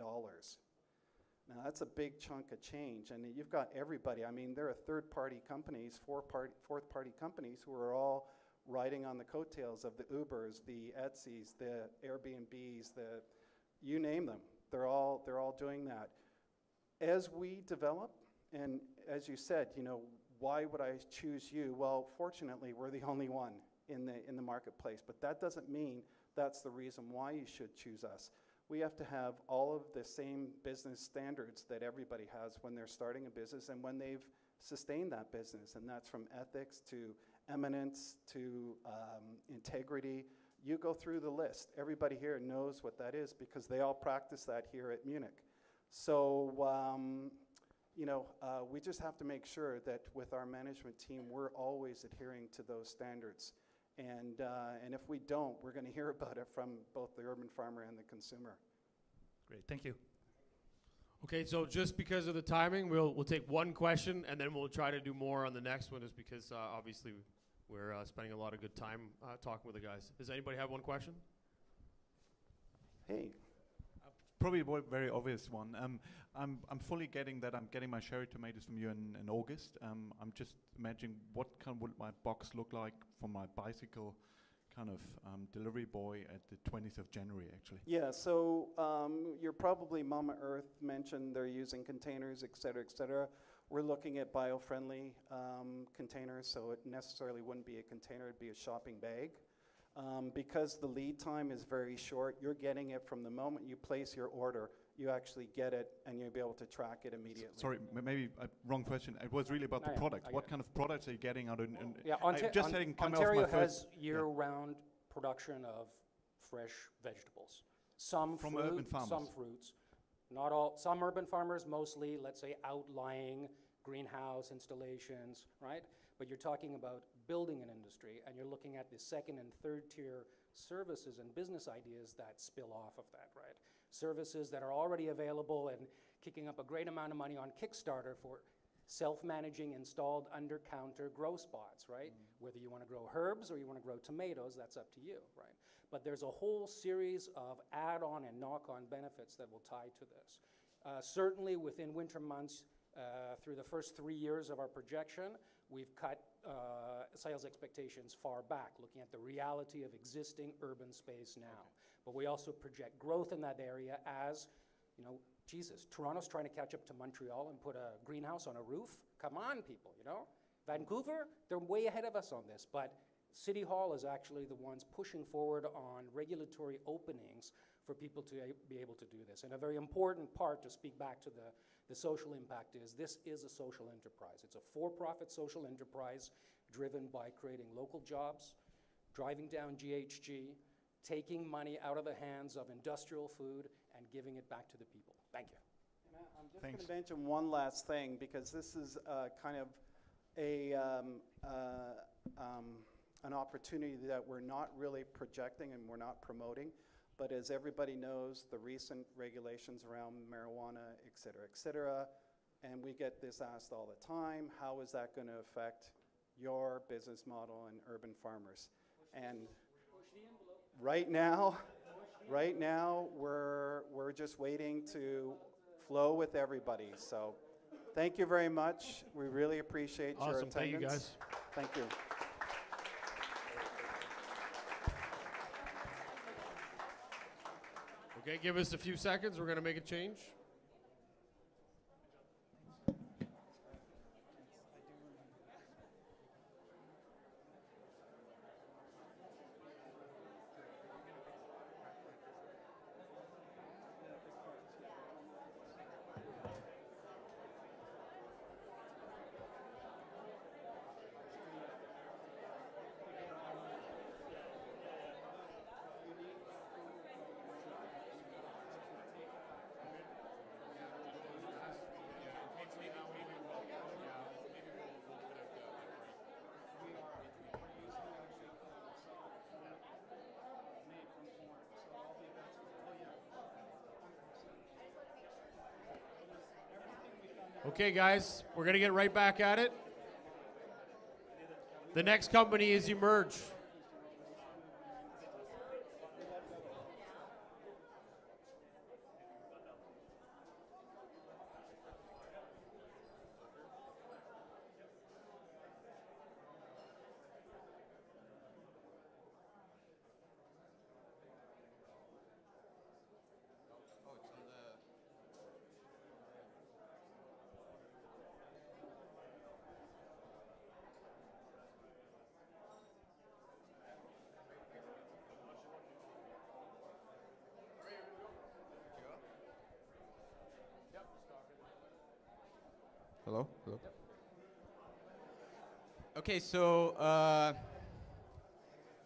Now, that's a big chunk of change, and you've got everybody. I mean, there are third-party companies, fourth-party companies who are all riding on the coattails of the Ubers, the Etsy's, the Airbnb's, you name them. They're all doing that. As we develop, and as you said, you know, why would I choose you? Well, fortunately, we're the only one in the marketplace, but that doesn't mean that's the reason why you should choose us. We have to have all of the same business standards that everybody has when they're starting a business and when they've sustained that business, and that's from ethics to eminence to integrity. You go through the list. Everybody here knows what that is because they all practice that here at Munich. So, you know, we just have to make sure that with our management team, we're always adhering to those standards. And if we don't, we're going to hear about it from both the urban farmer and the consumer. Great, thank you. Okay, so just because of the timing, we'll take one question, and then we'll try to do more on the next one, just because obviously we're spending a lot of good time talking with the guys. Does anybody have one question? Hey. Probably a very obvious one. I'm fully getting that I'm getting my cherry tomatoes from you in August. I'm just imagining what would my box look like for my bicycle kind of delivery boy at the 20th of January, actually. Yeah, so you're probably Mama Earth mentioned they're using containers, et cetera, We're looking at bio-friendly containers, so it necessarily wouldn't be a container, it'd be a shopping bag. Because the lead time is very short, you're getting it from the moment you place your order, you actually get it and you'll be able to track it immediately. Sorry, maybe a wrong question. It was really about the product. What kind of products are you getting out of Ontario has year-round production of fresh vegetables. Some from fruit, urban farmers. some fruits. Not all, some urban farmers, mostly, let's say, outlying greenhouse installations, right? But you're talking about building an industry, and you're looking at the second and third tier services and business ideas that spill off of that, right? Services that are already available and kicking up a great amount of money on Kickstarter for self-managing installed under-counter grow spots, right? Whether you want to grow herbs or you want to grow tomatoes, that's up to you, right? But there's a whole series of add-on and knock-on benefits that will tie to this. Certainly within winter months, through the first 3 years of our projection, we've cut sales expectations far back, looking at the reality of existing urban space now. Okay. But we also project growth in that area as, you know, Jesus, Toronto's trying to catch up to Montreal and put a greenhouse on a roof. Come on, people, you know? Vancouver, they're way ahead of us on this, but City Hall is actually the ones pushing forward on regulatory openings for people to be able to do this. And a very important part, to speak back to the social impact, is this is a social enterprise. It's a for-profit social enterprise driven by creating local jobs, driving down GHG, taking money out of the hands of industrial food and giving it back to the people. Thank you. And I'm just going to mention one last thing, because this is kind of an opportunity that we're not really projecting and we're not promoting. But as everybody knows, the recent regulations around marijuana, et cetera, and we get this asked all the time, how is that going to affect your business model and urban farmers? And right now, we're just waiting to flow with everybody. So thank you very much. We really appreciate your Awesome. attendance. Thank you, guys. Thank you. Okay, give us a few seconds. We're going to make a change. Okay, guys, we're going to get right back at it. The next company is Emerge. Hello? Hello? Okay, so,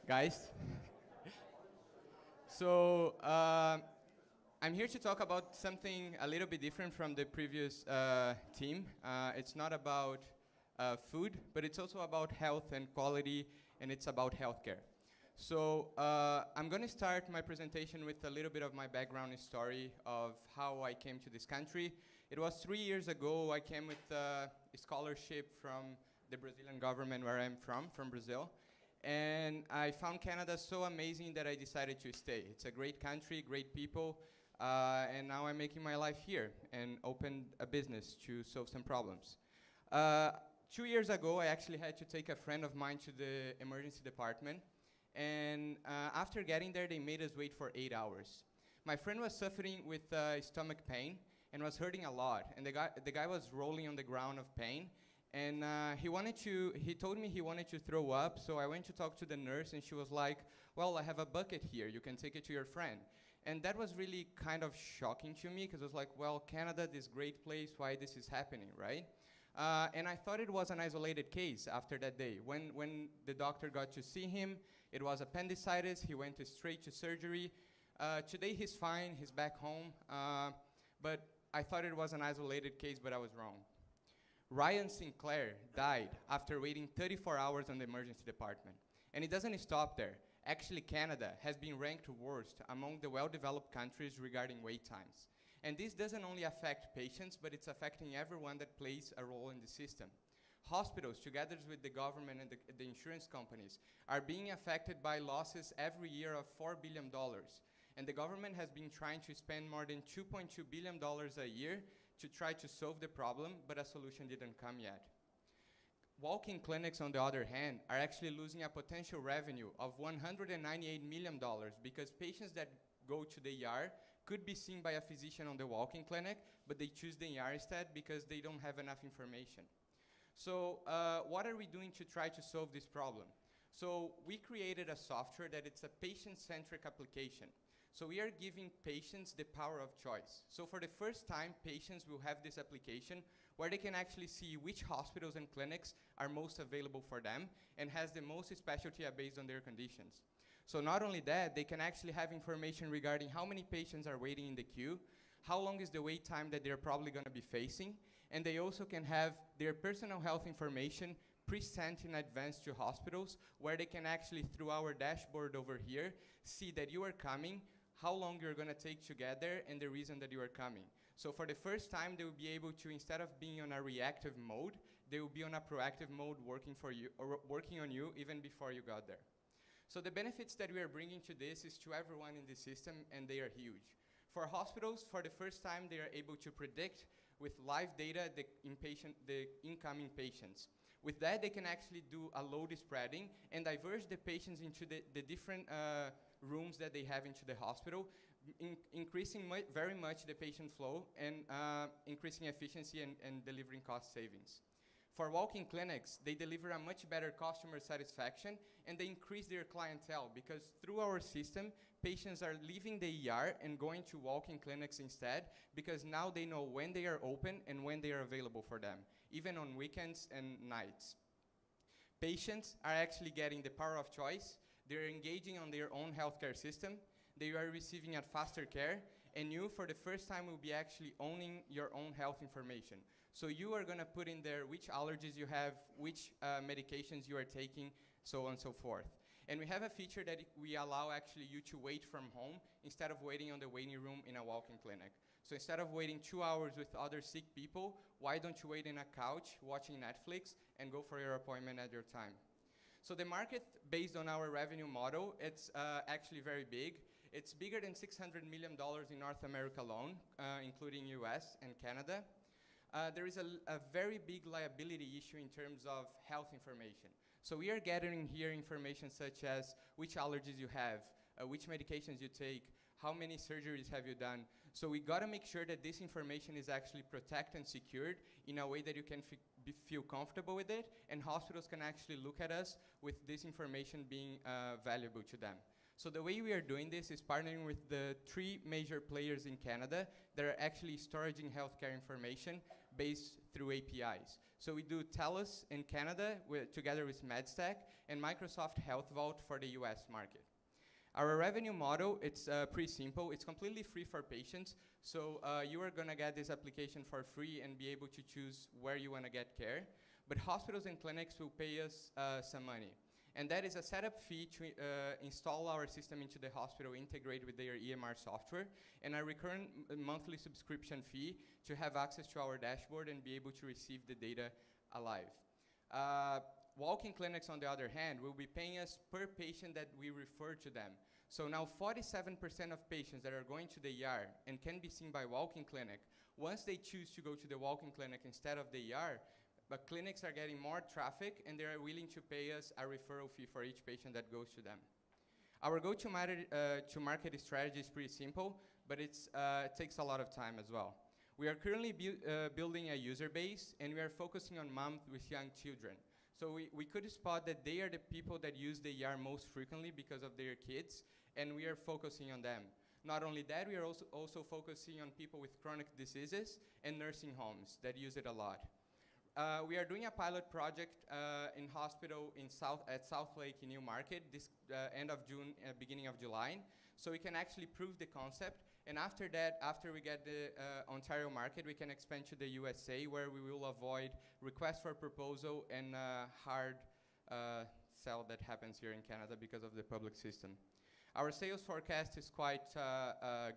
guys. So, I'm here to talk about something a little bit different from the previous team. It's not about food, but it's also about health and quality, and it's about healthcare. So, I'm going to start my presentation with a little bit of my background and story of how I came to this country. It was 3 years ago. I came with a scholarship from the Brazilian government where I'm from Brazil. And I found Canada so amazing that I decided to stay. It's a great country, great people, and now I'm making my life here and opened a business to solve some problems. 2 years ago, I actually had to take a friend of mine to the emergency department. And after getting there, they made us wait for 8 hours. My friend was suffering with stomach pain and was hurting a lot. And the guy was rolling on the ground of pain. And he told me he wanted to throw up. So I went to talk to the nurse, and she was like, well, I have a bucket here. You can take it to your friend. And that was really kind of shocking to me, because I was like, well, Canada, this great place, why this is happening, right? And I thought it was an isolated case after that day. When the doctor got to see him, it was appendicitis. He went straight to surgery. Today he's fine. He's back home. But I thought it was an isolated case, but I was wrong. Ryan Sinclair died after waiting 34 hours on the emergency department. And it doesn't stop there. Actually, Canada has been ranked worst among the well-developed countries regarding wait times. And this doesn't only affect patients, but it's affecting everyone that plays a role in the system. Hospitals, together with the government and the insurance companies, are being affected by losses every year of $4 billion. And the government has been trying to spend more than $2.2 billion a year to try to solve the problem, but a solution didn't come yet. Walk-in clinics, on the other hand, are actually losing a potential revenue of $198 million because patients that go to the ER could be seen by a physician on the walk-in clinic, but they choose the ER instead because they don't have enough information. So what are we doing to try to solve this problem? So we created a software that it's a patient-centric application. So we are giving patients the power of choice. So for the first time, patients will have this application where they can actually see which hospitals and clinics are most available for them and has the most specialty based on their conditions. So not only that, they can actually have information regarding how many patients are waiting in the queue, how long is the wait time that they're probably going to be facing, and they also can have their personal health information pre-sent in advance to hospitals, where they can actually, through our dashboard over here, see that you are coming, how long you're going to take to get there, and the reason that you are coming. So for the first time, they will be able to, instead of being on a reactive mode, they will be on a proactive mode working for you, or working on you even before you got there. So the benefits that we are bringing to this is to everyone in the system, and they are huge. For hospitals, for the first time, they are able to predict with live data the incoming patients. With that, they can actually do a load spreading and diverge the patients into the different rooms that they have into the hospital, increasing very much the patient flow and increasing efficiency and delivering cost savings. For walk-in clinics, they deliver a much better customer satisfaction and they increase their clientele because through our system, patients are leaving the ER and going to walk-in clinics instead because now they know when they are open and when they are available for them, even on weekends and nights. Patients are actually getting the power of choice. They're engaging on their own healthcare system. They are receiving a faster care, and you, for the first time, will be actually owning your own health information. So you are going to put in there which allergies you have, which medications you are taking, so on and so forth. And we have a feature that we allow actually you to wait from home instead of waiting on the waiting room in a walk-in clinic. So instead of waiting 2 hours with other sick people, why don't you wait in a couch watching Netflix and go for your appointment at your time? So the market, based on our revenue model, it's actually very big. It's bigger than $600 million in North America alone, including US and Canada. There is a very big liability issue in terms of health information. So we are gathering here information such as which allergies you have, which medications you take, how many surgeries have you done. So we gotta make sure that this information is actually protected and secured in a way that you can feel comfortable with it, and hospitals can actually look at us with this information being valuable to them. So the way we are doing this is partnering with the 3 major players in Canada that are actually storing healthcare information based through APIs. So we do TELUS in Canada together with MedStack and Microsoft Health Vault for the US market. Our revenue model, it's pretty simple. It's completely free for patients. So you are going to get this application for free and be able to choose where you want to get care. But hospitals and clinics will pay us some money. And that is a setup fee to install our system into the hospital, integrate with their EMR software, and a recurrent monthly subscription fee to have access to our dashboard and be able to receive the data alive. Walk-in clinics, on the other hand, will be paying us per patient that we refer to them. So now 47% of patients that are going to the ER and can be seen by walk-in clinic, once they choose to go to the walk-in clinic instead of the ER, but clinics are getting more traffic and they are willing to pay us a referral fee for each patient that goes to them. Our go-to-market strategy is pretty simple, but it takes a lot of time as well. We are currently building a user base, and we are focusing on moms with young children. So we could spot that they are the people that use the ER most frequently because of their kids, and we are focusing on them. Not only that, we are also focusing on people with chronic diseases and nursing homes that use it a lot. We are doing a pilot project in hospital at South Lake in Newmarket this end of June, beginning of July. So we can actually prove the concept. And after that, after we get the Ontario market, we can expand to the USA, where we will avoid request for proposal and hard sell that happens here in Canada because of the public system. Our sales forecast is quite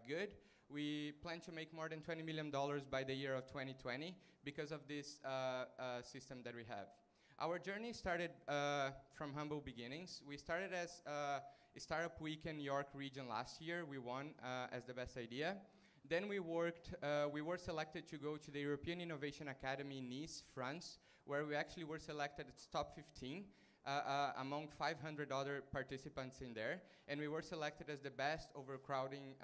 good. We plan to make more than $20 million by the year of 2020 because of this system that we have. Our journey started from humble beginnings. We started as a Startup Week in York region last year. We won as the best idea. Then we were selected to go to the European Innovation Academy in Nice, France, where we actually were selected as top 15 among 500 other participants in there. And we were selected as the best overcrowding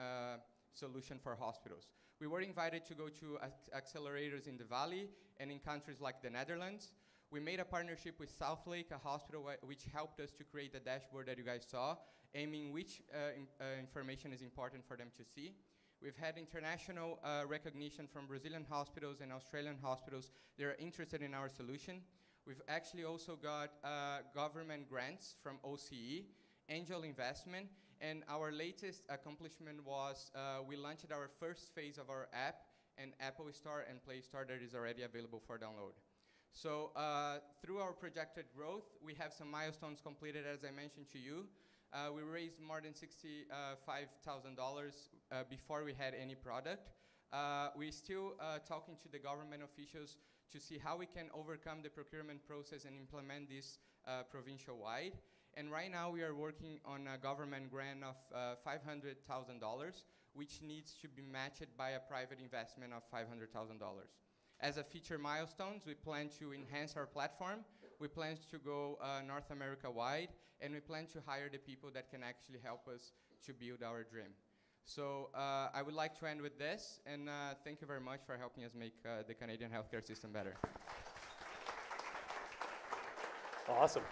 solution for hospitals. We were invited to go to accelerators in the Valley and in countries like the Netherlands. We made a partnership with South Lake, a hospital which helped us to create the dashboard that you guys saw, aiming which information is important for them to see. We've had international recognition from Brazilian hospitals and Australian hospitals that are interested in our solution. We've actually also got government grants from OCE, angel investment, and our latest accomplishment was we launched our first phase of our app in Apple Store and Play Store that is already available for download. So through our projected growth, we have some milestones completed, as I mentioned to you. We raised more than $65,000 before we had any product. We're still talking to the government officials to see how we can overcome the procurement process and implement this provincial-wide. And right now we are working on a government grant of $500,000, which needs to be matched by a private investment of $500,000. As a feature milestones, we plan to enhance our platform, we plan to go North America wide, and we plan to hire the people that can actually help us to build our dream. So I would like to end with this, and thank you very much for helping us make the Canadian healthcare system better. Awesome.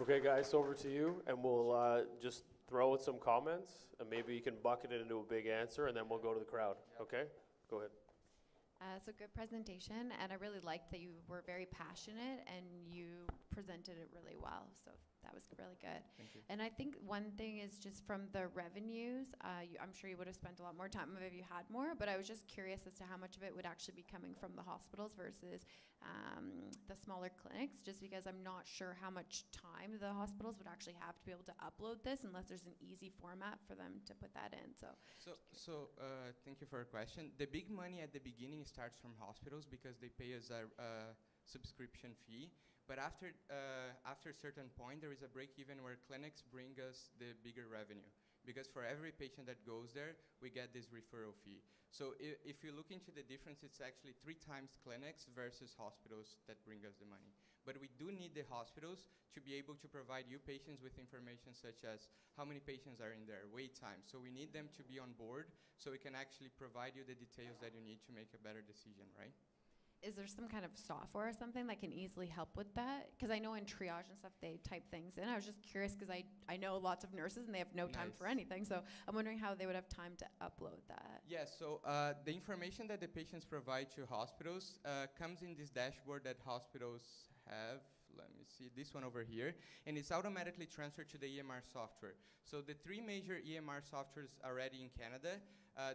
Okay, guys, over to you, and we'll just throw in some comments, and maybe you can bucket it into a big answer, and then we'll go to the crowd. Okay? Go ahead. So good presentation, and I really liked that you were very passionate and you presented it really well. So that was really good. Thank you. And I think one thing is just from the revenues, I'm sure you would have spent a lot more time if you had more, but I was just curious as to how much of it would actually be coming from the hospitals versus the smaller clinics, just because I'm not sure how much time the hospitals would actually have to be able to upload this unless there's an easy format for them to put that in. So thank you for your question. The big money at the beginning starts from hospitals because they pay us a subscription fee. But after a certain point, there is a break even where clinics bring us the bigger revenue. Because for every patient that goes there, we get this referral fee. So if you look into the difference, it's actually 3 times clinics versus hospitals that bring us the money. But we do need the hospitals to be able to provide you patients with information such as how many patients are in there, wait time. So we need them to be on board so we can actually provide you the details that you need to make a better decision, right? Is there some kind of software or something that can easily help with that? Because I know in triage and stuff they type things in. I was just curious because I know lots of nurses and they have no time for anything. So I'm wondering how they would have time to upload that. Yeah, so the information that the patients provide to hospitals comes in this dashboard that hospitals have. Let me see, this one over here. And it's automatically transferred to the EMR software. So the 3 major EMR softwares already in Canada,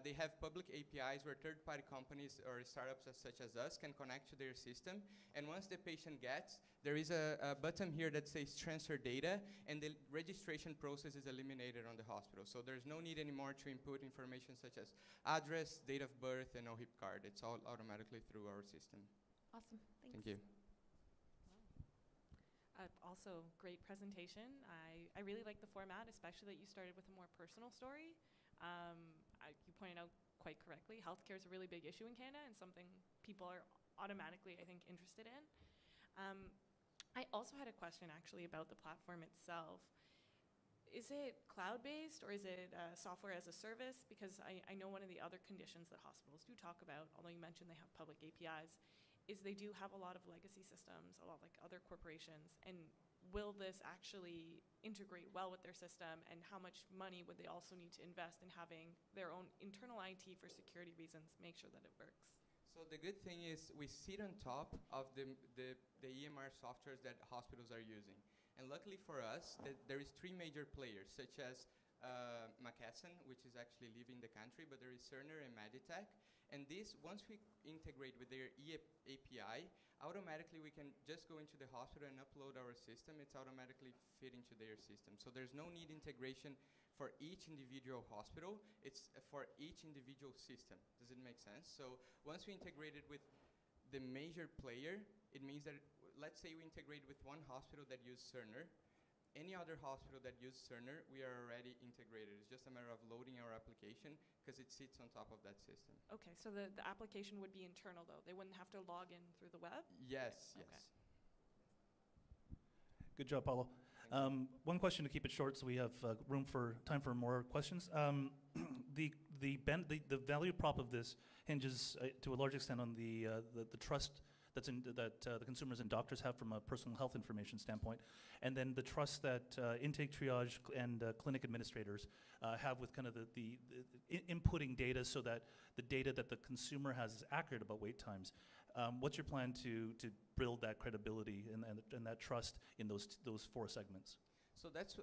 they have public APIs where third-party companies or startups such as us can connect to their system. And once the patient gets, there is a button here that says transfer data, and the registration process is eliminated on the hospital. So there's no need anymore to input information such as address, date of birth, and OHIP card. It's all automatically through our system. Awesome, thanks. Thank you. Also, great presentation. I really like the format, especially that you started with a more personal story. You pointed out quite correctly, healthcare is a really big issue in Canada and something people are automatically, I think, interested in. I also had a question actually about the platform itself. Is it cloud-based or is it software as a service? Because I know one of the other conditions that hospitals do talk about, although you mentioned they have public APIs, is they do have a lot of legacy systems, a lot like other corporations, and will this actually integrate well with their system, and how much money would they also need to invest in having their own internal IT for security reasons, make sure that it works? So the good thing is we sit on top of the EMR softwares that hospitals are using. And luckily for us, there is 3 major players, such as McKesson, which is actually leaving the country, but there is Cerner and Meditech. And this, once we integrate with their API, automatically we can just go into the hospital and upload our system. It's automatically fit into their system. So there's no need integration for each individual hospital. It's for each individual system. Does it make sense? So once we integrate it with the major player, it means that, let's say we integrate with one hospital that uses Cerner. Any other hospital that uses Cerner, we are already integrated. It's just a matter of loading our application because it sits on top of that system. Okay, so the application would be internal though? They wouldn't have to log in through the web? Yes, okay. yes. Good job, Paulo. One question to keep it short so we have time for more questions. The value prop of this hinges to a large extent on the trust that the consumers and doctors have from a personal health information standpoint, and then the trust that intake triage and clinic administrators have with kind of the inputting data so that the data that the consumer has is accurate about wait times. What's your plan to build that credibility and that trust in those 4 segments? So that's,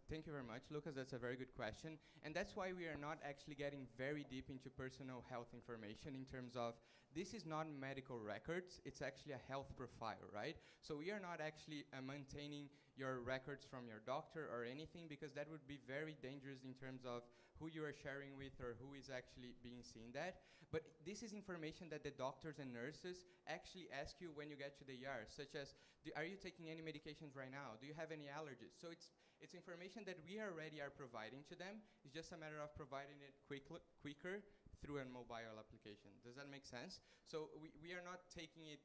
thank you very much, Lucas. That's a very good question. And that's why we are not actually getting very deep into personal health information in terms of this is not medical records, it's actually a health profile, right? So we are not actually maintaining your records from your doctor or anything, because that would be very dangerous in terms of who you are sharing with or who is actually being seen that. But this is information that the doctors and nurses actually ask you when you get to the ER, such as, are you taking any medications right now? Do you have any allergies? So it's information that we already are providing to them. It's just a matter of providing it quicker through a mobile application. Does that make sense? So we are not taking it,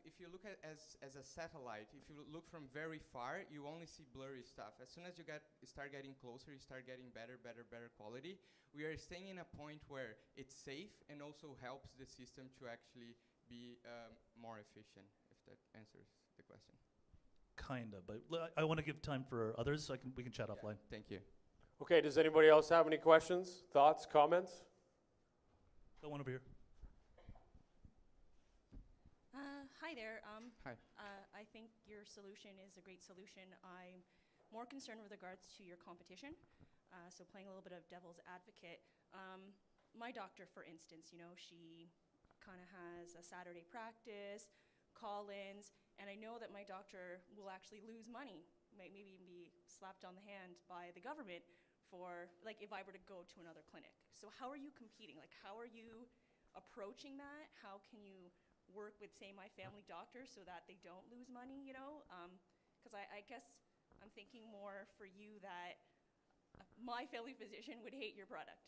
if you look at as a satellite, if you look from very far, you only see blurry stuff. As soon as you start getting closer, you start getting better quality. We are staying in a point where it's safe and also helps the system to actually be more efficient, if that answers the question. Kinda, but I want to give time for others, so we can chat offline. Thank you. Okay, does anybody else have any questions, thoughts, comments? Got one over here. Hi there. Hi. I think your solution is a great solution. I'm more concerned with regards to your competition. So playing a little bit of devil's advocate. My doctor, for instance, you know, she kind of has a Saturday practice, call-ins, and I know that my doctor will actually lose money, maybe even be slapped on the hand by the government for, like, if I were to go to another clinic. So how are you competing? Like, how are you approaching that? How can you work with, say, my family doctor so that they don't lose money, you know? Because I guess I'm thinking more for you that my family physician would hate your product,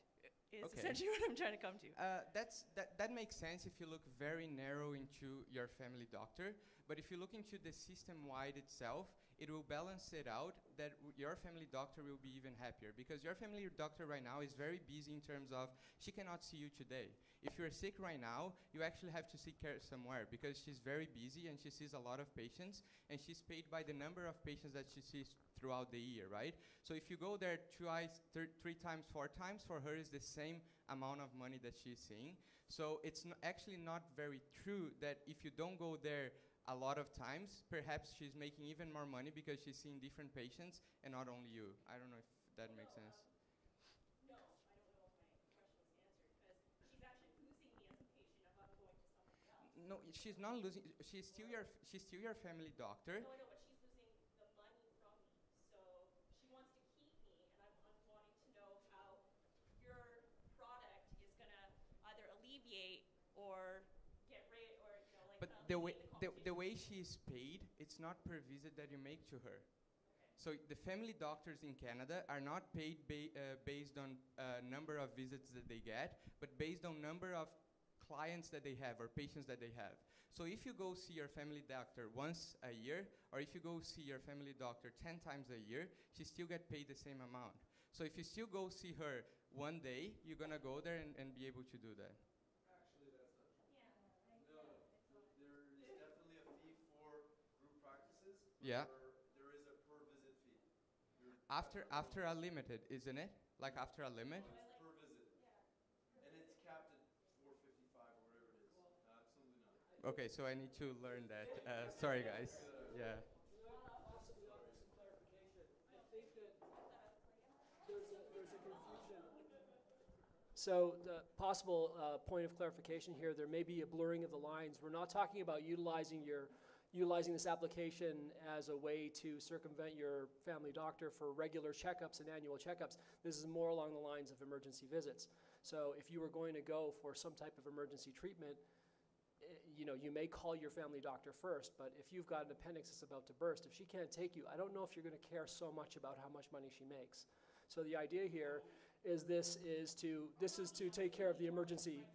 is essentially what I'm trying to come to. That makes sense if you look very narrow into your family doctor, but if you look into the system-wide itself, it will balance it out that your family doctor will be even happier, because your family doctor right now is very busy in terms of she cannot see you today. If you're sick right now, you actually have to seek care somewhere, because she's very busy and she sees a lot of patients, and she's paid by the number of patients that she sees throughout the year, right? So if you go there twice, three times, four times, for her is the same amount of money that she's seeing. So it's actually not very true that if you don't go there a lot of times, perhaps she's making even more money because she's seeing different patients and not only you. I don't know if that makes sense. No, I don't know if my question was answered, because she's actually losing me as a patient if I'm going to somebody else. No, she's not losing. She's still your family doctor. No, I know, but she's losing the money from me. So she wants to keep me, and I'm wanting to know how your product is going to either alleviate or get rid, or, you know, like, But the way she's paid, it's not per visit that you make to her. So the family doctors in Canada are not paid based on number of visits that they get, but based on number of clients that they have or patients that they have. So if you go see your family doctor once a year, or if you go see your family doctor 10 times a year, she still get paid the same amount. So if you still go see her one day, you're gonna go there and be able to do that. Actually, that's not true. No. There is definitely a fee for group practices. Yeah. There is a per visit fee. After a limited, isn't it? Like after a limit? It's per visit. And it's capped at 455 or whatever it is. Absolutely not. Okay, so I need to learn that. Sorry, guys. Yeah. Possibly offer some clarification. I think that there's a confusion. So the possible point of clarification here, there may be a blurring of the lines. We're not talking about utilizing this application as a way to circumvent your family doctor for regular checkups and annual checkups. This is more along the lines of emergency visits. So if you were going to go for some type of emergency treatment, you know, you may call your family doctor first, but if you've got an appendix that's about to burst, if she can't take you, I don't know if you're going to care so much about how much money she makes. So the idea here is this is to take care of the emergency.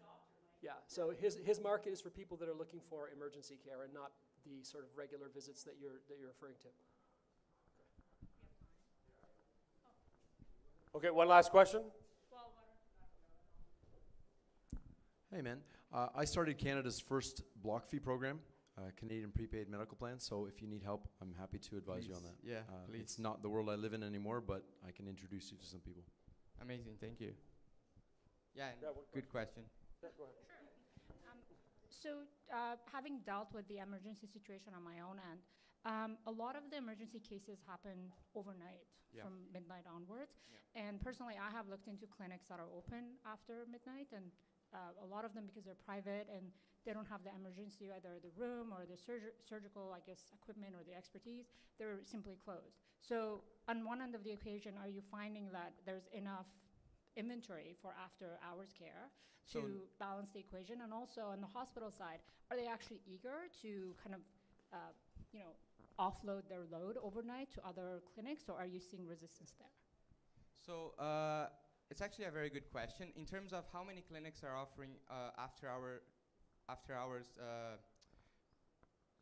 Yeah, so his market is for people that are looking for emergency care and not the sort of regular visits that you're referring to. Okay, one last question. Hey, man. I started Canada's first block fee program, Canadian prepaid medical plan. So if you need help, I'm happy to advise you on that. Yeah, please. It's not the world I live in anymore, but I can introduce you to some people. Amazing, thank you. Yeah, good question. Yeah, go ahead. So having dealt with the emergency situation on my own end, a lot of the emergency cases happen overnight from midnight onwards. And personally, I have looked into clinics that are open after midnight, and a lot of them, because they're private and they don't have the emergency, either the room or the surgical, I guess, equipment or the expertise, they're simply closed. So on one end of the equation, are you finding that there's enough inventory for after hours care to balance the equation? And also on the hospital side, are they actually eager to kind of, offload their load overnight to other clinics, or are you seeing resistance there? So it's actually a very good question. In terms of how many clinics are offering after hours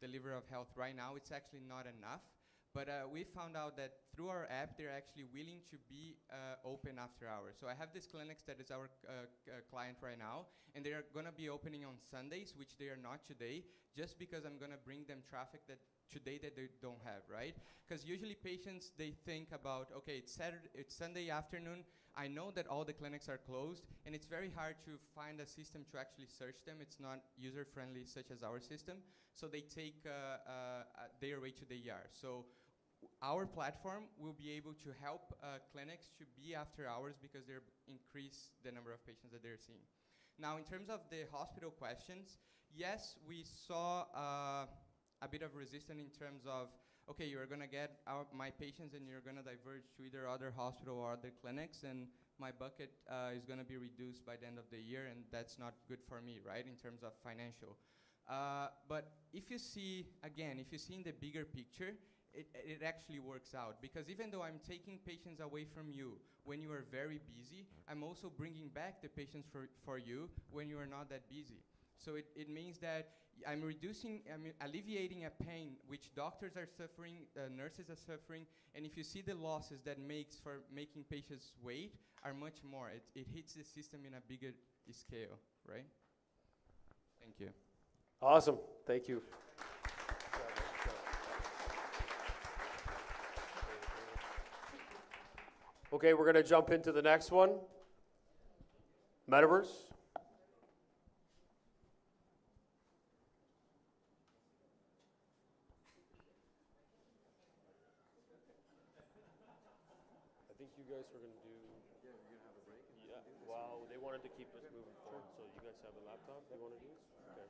delivery of health right now, it's actually not enough. But we found out that through our app, they're actually willing to be open after hours. So I have this clinics that is our client right now, and they are going to be opening on Sundays, which they are not today, just because I'm going to bring them traffic that today that they don't have, right? Because usually patients, they think about, okay, it's Sunday afternoon, I know that all the clinics are closed, and it's very hard to find a system to actually search them. It's not user-friendly such as our system, so they take their way to the ER. So our platform will be able to help clinics to be after hours because they increase the number of patients that they're seeing. Now, in terms of the hospital questions, yes, we saw a bit of resistance in terms of, okay, you're going to get my patients and you're going to diverge to either other hospital or other clinics, and my bucket is going to be reduced by the end of the year, and that's not good for me, right, in terms of financial. But if you see, again, if you see in the bigger picture, it actually works out. Because even though I'm taking patients away from you when you are very busy, I'm also bringing back the patients for you when you are not that busy. So it means that I'm alleviating a pain which doctors are suffering, nurses are suffering, and if you see the losses that makes for making patients wait are much more. It hits the system in a bigger scale, right? Thank you. Awesome. Thank you. Okay, we're going to jump into the next one. Metaverse. I think you guys were going to do... Yeah, you're going to have a break? Yeah, wow, they wanted to keep us moving forward, so you guys have a laptop you want to use? Okay.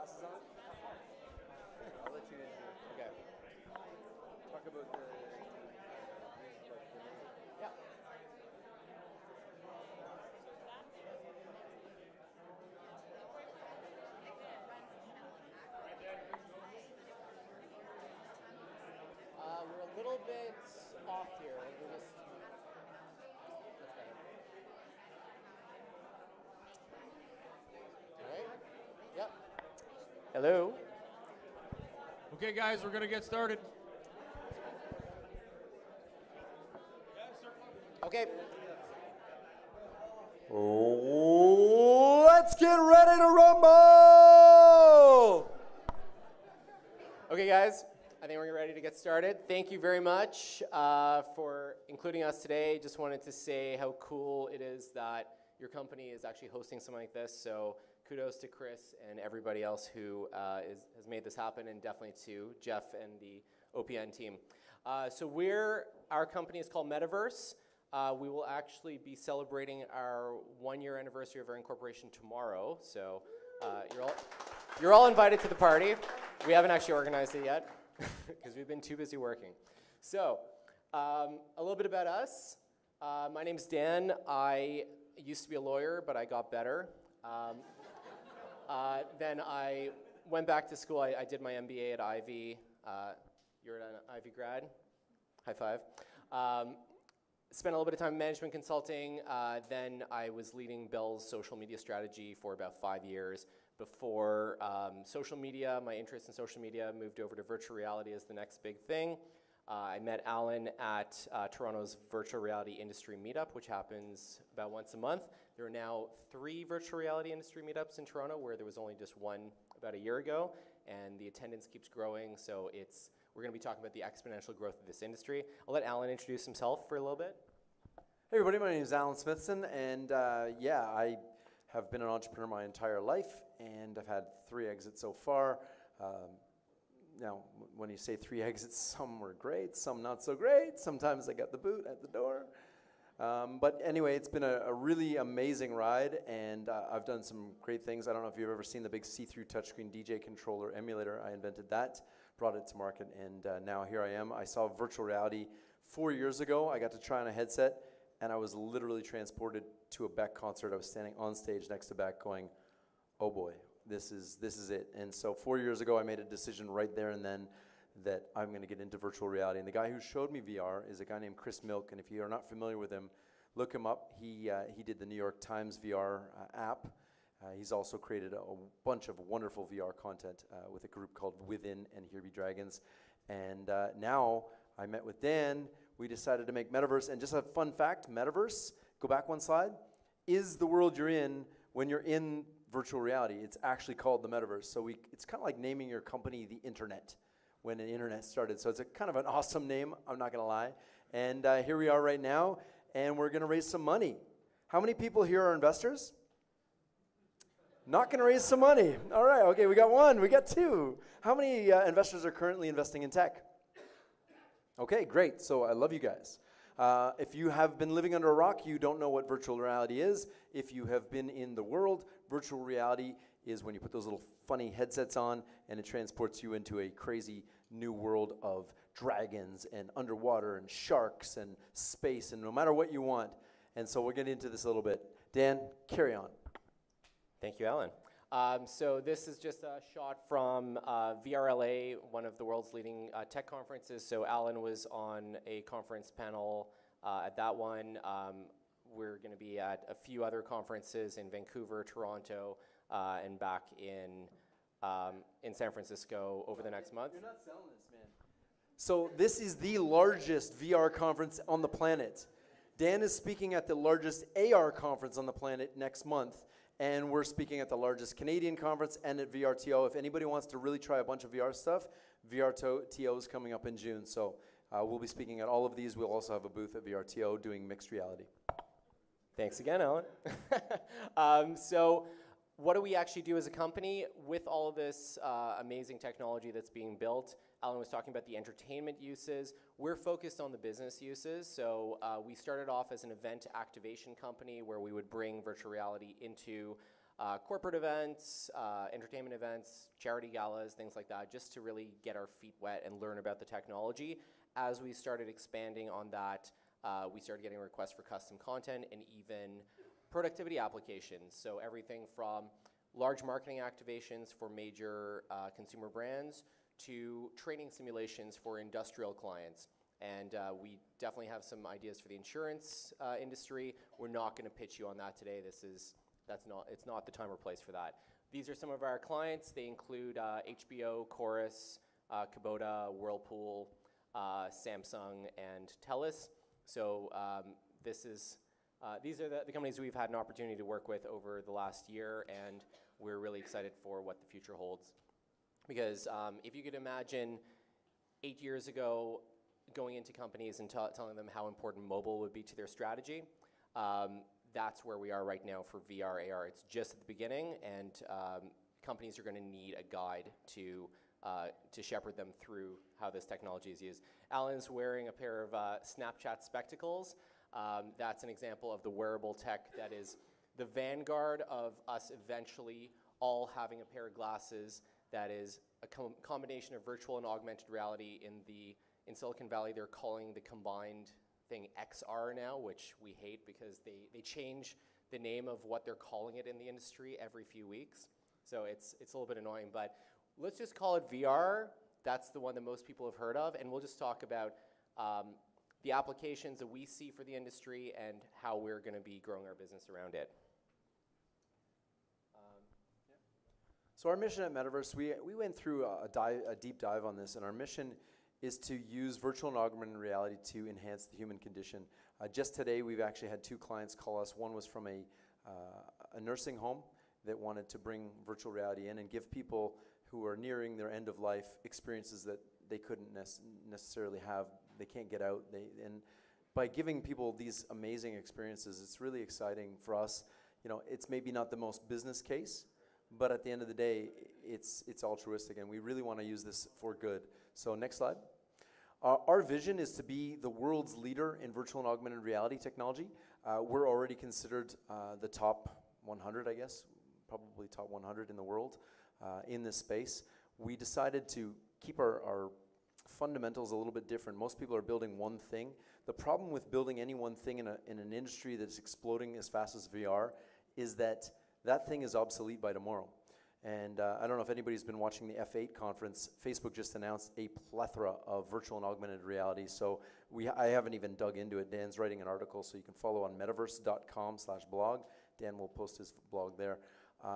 glasses on? I'll let you in. Okay. Talk about the. Yeah. We're a little bit off here. We're just. That's better. All right. Yep. Hello. Okay, guys, we're going to get started. Okay. Let's get ready to rumble! Okay, guys, I think we're ready to get started. Thank you very much for including us today. Just wanted to say how cool it is that your company is actually hosting something like this. So kudos to Chris and everybody else who has made this happen, and definitely to Jeff and the OPN team. So our company is called Metaverse. We will actually be celebrating our 1-year anniversary of our incorporation tomorrow. So you're all invited to the party. We haven't actually organized it yet because we've been too busy working. So a little bit about us. My name's Dan. I used to be a lawyer, but I got better. Then I went back to school. I did my MBA at Ivy. You're an Ivy grad? High five. Spent a little bit of time in management consulting. Then I was leading Bell's social media strategy for about 5 years. Before social media, my interest in social media moved over to virtual reality as the next big thing. I met Alan at Toronto's virtual reality industry meetup, which happens about once a month. There are now 3 virtual reality industry meetups in Toronto, where there was only just one about a year ago, and the attendance keeps growing, so we're going to be talking about the exponential growth of this industry. I'll let Alan introduce himself for a little bit. Hey everybody, my name is Alan Smithson, and yeah, I have been an entrepreneur my entire life, and I've had 3 exits so far. Now, when you say 3 exits, some were great, some not so great. Sometimes I got the boot at the door. But anyway, it's been a really amazing ride, and I've done some great things. I don't know if you've ever seen the big see-through touchscreen DJ controller emulator. I invented that, brought it to market, and now here I am. I saw virtual reality 4 years ago. I got to try on a headset, and I was literally transported to a Beck concert. I was standing on stage next to Beck going, oh boy, this is it. And so 4 years ago, I made a decision right there and then that I'm going to get into virtual reality. And the guy who showed me VR is a guy named Chris Milk, and if you are not familiar with him, look him up. He did the New York Times VR app. He's also created a bunch of wonderful VR content with a group called Within and Here Be Dragons. And now I met with Dan. We decided to make Metaverse. And just a fun fact, Metaverse, go back one slide, is the world you're in when you're in virtual reality. It's actually called the Metaverse. So it's kind of like naming your company the Internet when the Internet started. So it's a kind of an awesome name, I'm not going to lie. And here we are right now, and we're going to raise some money. How many people here are investors? Not going to raise some money. All right, okay, we got 1, we got 2. How many investors are currently investing in tech? Okay, great. So I love you guys. If you have been living under a rock, you don't know what virtual reality is. If you have been in the world, virtual reality is when you put those little funny headsets on and it transports you into a crazy new world of dragons and underwater and sharks and space and no matter what you want. And so we'll get into this a little bit. Dan, carry on. Thank you, Alan. So this is just a shot from VRLA, one of the world's leading tech conferences. So Alan was on a conference panel at that one. We're going to be at a few other conferences in Vancouver, Toronto, and back in San Francisco over the next month. You're not selling this, man. So this is the largest VR conference on the planet. Dan is speaking at the largest AR conference on the planet next month. And we're speaking at the largest Canadian conference and at VRTO. If anybody wants to really try a bunch of VR stuff, VRTO is coming up in June. So we'll be speaking at all of these. We'll also have a booth at VRTO doing mixed reality. Thanks again, Alan. So what do we actually do as a company with all of this amazing technology that's being built? Alan was talking about the entertainment uses. We're focused on the business uses. So we started off as an event activation company where we would bring virtual reality into corporate events, entertainment events, charity galas, things like that, just to really get our feet wet and learn about the technology. As we started expanding on that, we started getting requests for custom content and even productivity applications. So everything from large marketing activations for major consumer brands to training simulations for industrial clients. And we definitely have some ideas for the insurance industry. We're not going to pitch you on that today. It's not the time or place for that. These are some of our clients. They include HBO, Chorus, Kubota, Whirlpool, Samsung, and TELUS. So these are the companies we've had an opportunity to work with over the last year, and we're really excited for what the future holds. Because if you could imagine 8 years ago going into companies and telling them how important mobile would be to their strategy, that's where we are right now for VR, AR. It's just at the beginning, and companies are going to need a guide to shepherd them through how this technology is used. Alan's wearing a pair of Snapchat spectacles. That's an example of the wearable tech that is the vanguard of us eventually all having a pair of glasses that is a combination of virtual and augmented reality. In Silicon Valley, they're calling the combined thing XR now, which we hate because they change the name of what they're calling it in the industry every few weeks. So it's a little bit annoying, but let's just call it VR. That's the one that most people have heard of, and we'll just talk about the applications that we see for the industry and how we're going to be growing our business around it. So our mission at Metaverse, we went through a deep dive on this, and our mission is to use virtual and augmented reality to enhance the human condition. Just today, we've actually had 2 clients call us. One was from a nursing home that wanted to bring virtual reality in and give people who are nearing their end of life experiences that they couldn't necessarily have. They can't get out. And by giving people these amazing experiences, it's really exciting for us. You know, it's maybe not the most business case, but at the end of the day, it's altruistic, and we really want to use this for good. So next slide. Our vision is to be the world's leader in virtual and augmented reality technology. We're already considered the top 100, I guess, probably top 100 in the world in this space. We decided to keep our fundamentals a little bit different. Most people are building one thing. The problem with building any one thing in an industry that's exploding as fast as VR is that thing is obsolete by tomorrow. And I don't know if anybody's been watching the F8 conference. Facebook just announced a plethora of virtual and augmented reality. So I haven't even dug into it. Dan's writing an article, so you can follow on metaverse.com/blog. Dan will post his blog there.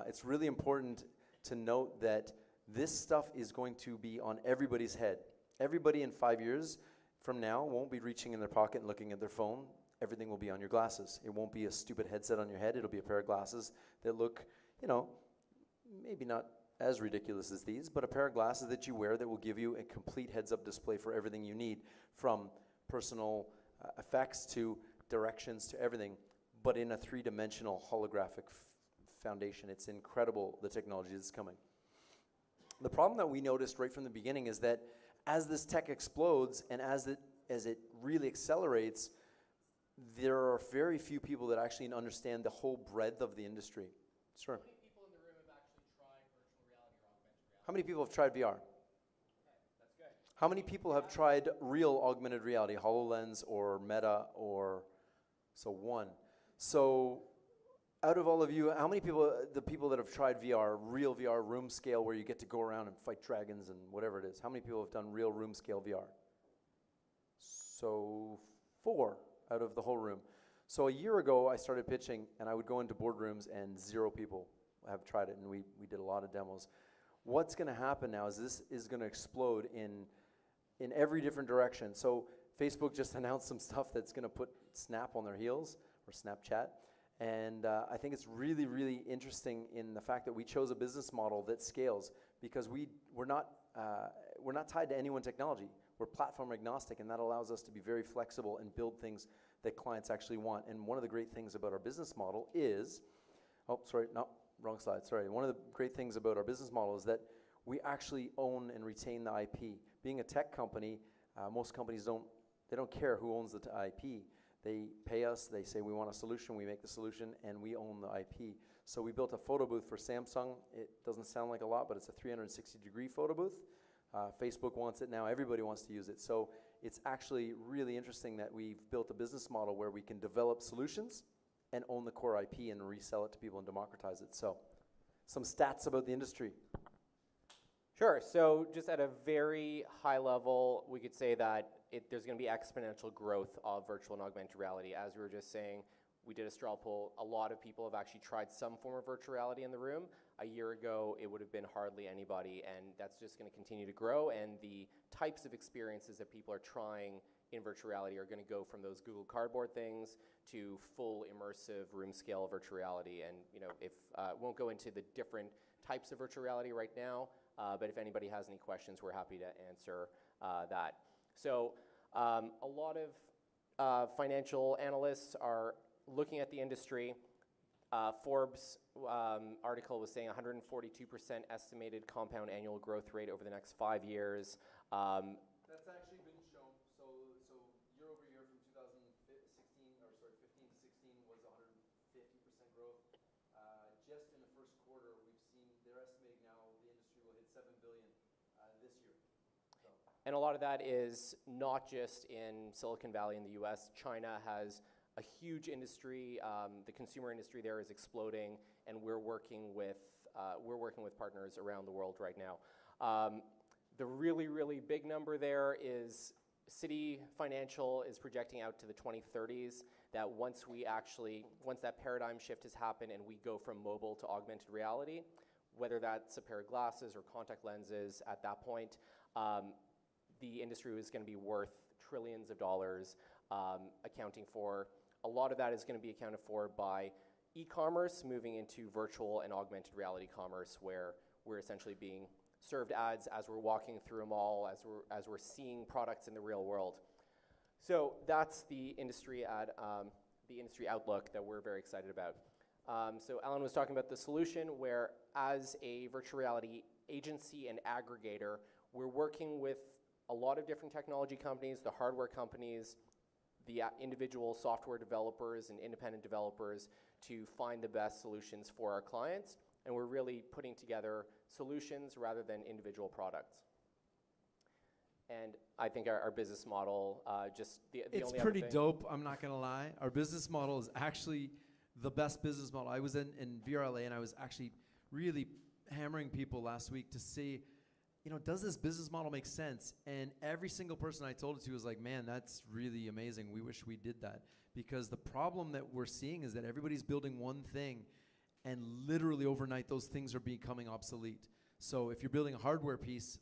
It's really important to note that this stuff is going to be on everybody's head. Everybody in 5 years from now won't be reaching in their pocket and looking at their phone. Everything will be on your glasses. It won't be a stupid headset on your head. It'll be a pair of glasses that look, you know, maybe not as ridiculous as these, but a pair of glasses that you wear that will give you a complete heads-up display for everything you need, from personal effects to directions to everything, but in a 3-dimensional holographic foundation. It's incredible, the technology that's coming. The problem that we noticed right from the beginning is that as this tech explodes and as it really accelerates, there are very few people that actually understand the whole breadth of the industry. Sure. How many people have tried VR? Okay, that's good. How many people have tried real augmented reality, HoloLens or Meta or, so 1. So out of all of you, how many people, the people that have tried VR, real VR, room scale, where you get to go around and fight dragons and whatever it is, how many people have done real room scale VR? So 4 out of the whole room. So a year ago, I started pitching, and I would go into boardrooms, and 0 people have tried it, and we did a lot of demos. What's going to happen now is this is going to explode in every different direction. So Facebook just announced some stuff that's going to put Snap on their heels, or Snapchat. And I think it's really, really interesting in the fact that we chose a business model that scales, because we're not tied to any one technology. We're platform agnostic, and that allows us to be very flexible and build things that clients actually want. And one of the great things about our business model is, oh, sorry, no. Wrong slide, sorry. One of the great things about our business model is that we actually own and retain the IP. Being a tech company, most companies don't care who owns the IP. They pay us, they say we want a solution, we make the solution, and we own the IP. So we built a photo booth for Samsung. It doesn't sound like a lot, but it's a 360-degree photo booth. Facebook wants it now, everybody wants to use it. So it's actually really interesting that we've built a business model where we can develop solutions and own the core IP and resell it to people and democratize it. So some stats about the industry. Sure. So just at a very high level, we could say that there's going to be exponential growth of virtual and augmented reality. As we were just saying, we did a straw poll. A lot of people have actually tried some form of virtual reality in the room. A year ago, it would have been hardly anybody, and that's just going to continue to grow. And the types of experiences that people are trying in virtual reality are going to go from those Google Cardboard things to full immersive room scale virtual reality. And won't go into the different types of virtual reality right now. But if anybody has any questions, we're happy to answer that. So a lot of financial analysts are looking at the industry. Forbes article was saying 142% estimated compound annual growth rate over the next 5 years. That's actually been shown. So year over year from 15 to 16 was 150% growth. Just in the first quarter, we've seen they're estimating now the industry will hit $7 billion this year. So. And a lot of that is not just in Silicon Valley in the US. China has a huge industry. The consumer industry there is exploding, and we're working with partners around the world right now. The really, really big number there is Citi Financial is projecting out to the 2030s that once that paradigm shift has happened and we go from mobile to augmented reality, whether that's a pair of glasses or contact lenses, at that point, the industry is going to be worth trillions of dollars, accounting for. A lot of that is going to be accounted for by e-commerce moving into virtual and augmented reality commerce, where we're essentially being served ads as we're walking through a mall, as we're seeing products in the real world. So that's the industry outlook that we're very excited about. So Alan was talking about the solution where, as a virtual reality agency and aggregator, we're working with a lot of different technology companies, the hardware companies, the individual software developers and independent developers to find the best solutions for our clients. And we're really putting together solutions rather than individual products. And I think our business model, it's pretty dope, I'm not gonna lie. Our business model is actually the best business model. I was in VRLA and I was actually really hammering people last week to see, does this business model make sense? And every single person I told it to was like, man, that's really amazing. We wish we did that. Because the problem that we're seeing is that everybody's building one thing, and literally overnight those things are becoming obsolete. So if you're building a hardware piece,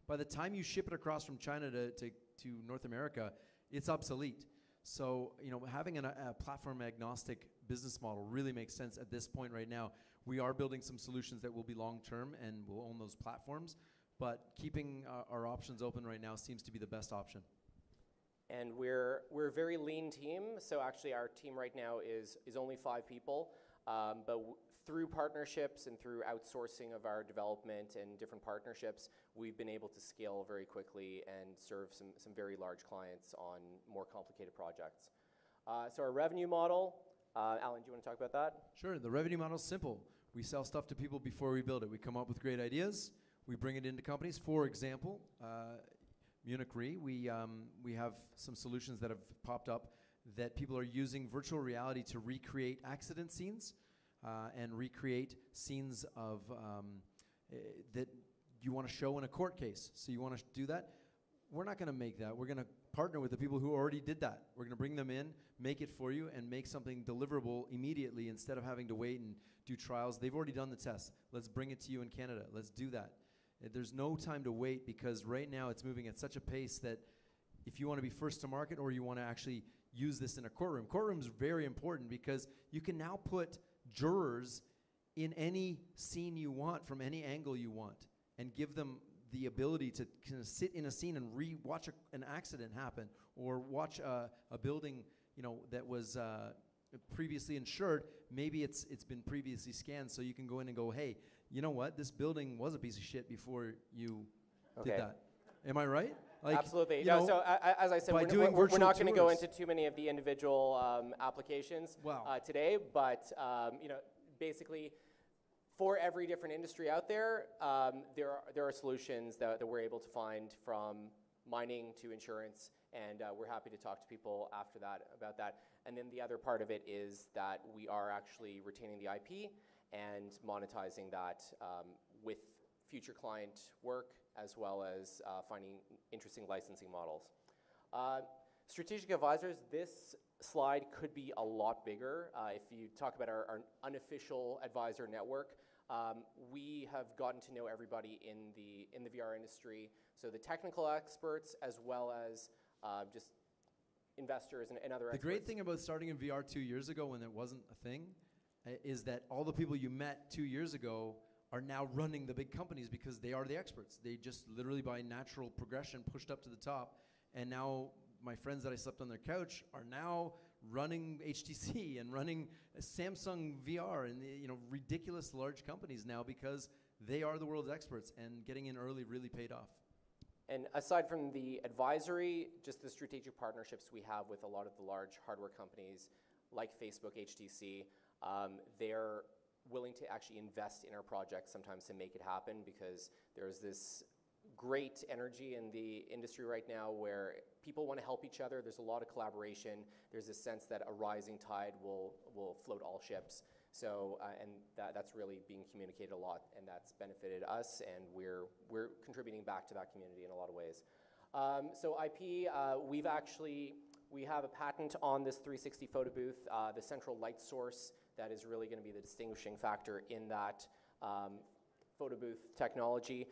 by the time you ship it across from China to North America, it's obsolete. So having a platform agnostic business model really makes sense at this point right now. We are building some solutions that will be long term and will own those platforms. But keeping our options open right now seems to be the best option. And we're a very lean team. So actually our team right now is only 5 people. But through partnerships and through outsourcing of our development and different partnerships, we've been able to scale very quickly and serve some very large clients on more complicated projects. So our revenue model, Alan, do you want to talk about that? Sure. The revenue model is simple. We sell stuff to people before we build it. We come up with great ideas. We bring it into companies. For example, Munich Re, we have some solutions that have popped up that people are using virtual reality to recreate accident scenes and recreate scenes of that you want to show in a court case. So you want to do that? We're not going to make that. We're going to partner with the people who already did that. We're going to bring them in, make it for you, and make something deliverable immediately instead of having to wait and do trials. They've already done the test. Let's bring it to you in Canada. Let's do that. There's no time to wait, because right now it's moving at such a pace that if you want to be first to market or you want to actually use this in a courtroom. Courtroom's very important because you can now put jurors in any scene you want from any angle you want and give them the ability to kind of sit in a scene and watch an accident happen, or watch a building that was previously insured. Maybe it's been previously scanned, so you can go in and go, hey, you know what? This building was a piece of shit before you did that. Am I right? Like, Absolutely. you No, know, so as I said, by we're, doing we're virtual not going to go tours. into too many of the individual applications today, but you know, basically, for every different industry out there, there are solutions that we're able to find, from mining to insurance, and we're happy to talk to people after that about that. And then the other part of it is that we are actually retaining the IP and monetizing that with future client work, as well as finding interesting licensing models. Strategic advisors, this slide could be a lot bigger. If you talk about our unofficial advisor network, we have gotten to know everybody in the VR industry, so the technical experts as well as just investors and other experts. The great thing about starting in VR 2 years ago, when it wasn't a thing, is that all the people you met 2 years ago are now running the big companies because they are the experts. They just literally by natural progression pushed up to the top, and now my friends that I slept on their couch are now running HTC and running Samsung VR and ridiculous large companies now, because they are the world's experts, and getting in early really paid off. And aside from the advisory, just the strategic partnerships we have with a lot of the large hardware companies like Facebook, HTC, they're willing to actually invest in our projects sometimes to make it happen, because there's this great energy in the industry right now where people want to help each other. There's a lot of collaboration. There's a sense that a rising tide will float all ships. So, and that's really being communicated a lot, and that's benefited us, and we're contributing back to that community in a lot of ways. So IP, we have a patent on this 360 photo booth, the central light source that is really going to be the distinguishing factor in that photo booth technology.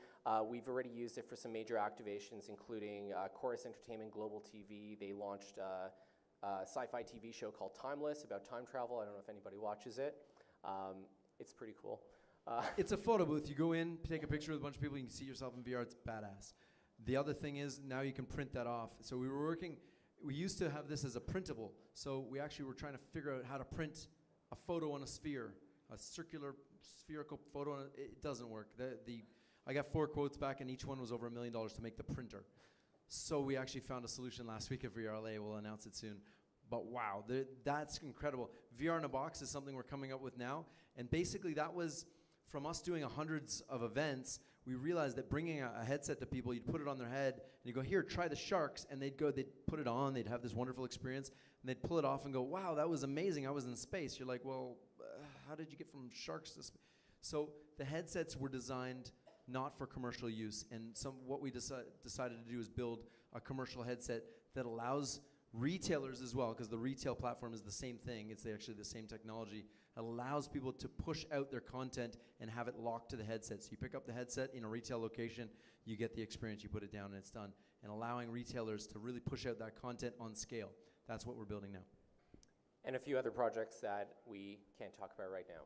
We've already used it for some major activations, including Chorus Entertainment, Global TV. They launched a sci-fi TV show called Timeless about time travel. I don't know if anybody watches it. It's pretty cool. It's a photo booth. You go in, take a picture with a bunch of people, you can see yourself in VR. It's badass. The other thing is now you can print that off. So we used to have this as a printable. So we actually were trying to figure out how to print a photo on a sphere, a circular spherical photo. It doesn't work. I got 4 quotes back, and each one was over $1 million to make the printer. So we actually found a solution last week at VRLA. We'll announce it soon. But wow, that's incredible. VR in a box is something we're coming up with now. And basically that was from us doing hundreds of events. We realized that bringing a headset to people, you'd put it on their head, and you go, here, try the sharks. And they'd put it on, they'd have this wonderful experience, and they'd pull it off and go, wow, that was amazing, I was in space. You're like, well, how did you get from sharks to space? So the headsets were designed not for commercial use. And what we decided to do is build a commercial headset that allows retailers as well, because the retail platform is the same thing. It's actually the same technology. It allows people to push out their content and have it locked to the headset. So you pick up the headset in a retail location, you get the experience, you put it down, and it's done. And allowing retailers to really push out that content on scale. That's what we're building now. And a few other projects that we can't talk about right now.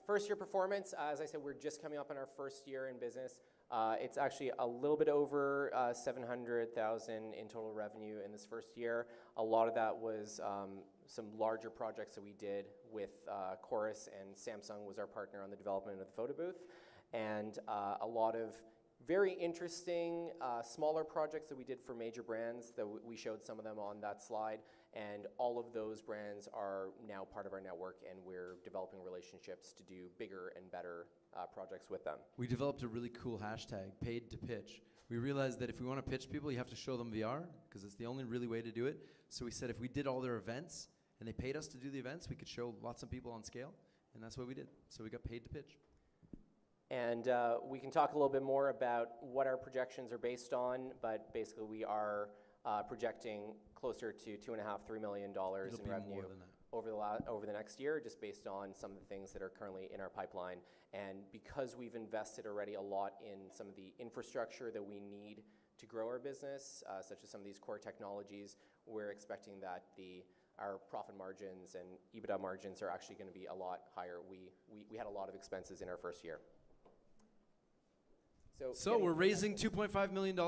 First year performance, as I said, we're just coming up on our first year in business. It's actually a little bit over 700,000 in total revenue in this first year. A lot of that was some larger projects that we did with Chorus, and Samsung was our partner on the development of the photo booth. And a lot of very interesting smaller projects that we did for major brands that we showed some of them on that slide. And all of those brands are now part of our network, and we're developing relationships to do bigger and better projects with them. We developed a really cool hashtag, paid to pitch. We realized that if we want to pitch people, you have to show them VR, because it's the only really way to do it. So we said if we did all their events and they paid us to do the events, we could show lots of people on scale, and that's what we did. So we got paid to pitch. And we can talk a little bit more about what our projections are based on, but basically we are projecting closer to $2.5–3 million in revenue over the next year, just based on some of the things that are currently in our pipeline. And because we've invested already a lot in some of the infrastructure that we need to grow our business, such as some of these core technologies, we're expecting that our profit margins and EBITDA margins are actually going to be a lot higher. We had a lot of expenses in our first year. So we're raising $2.5 million.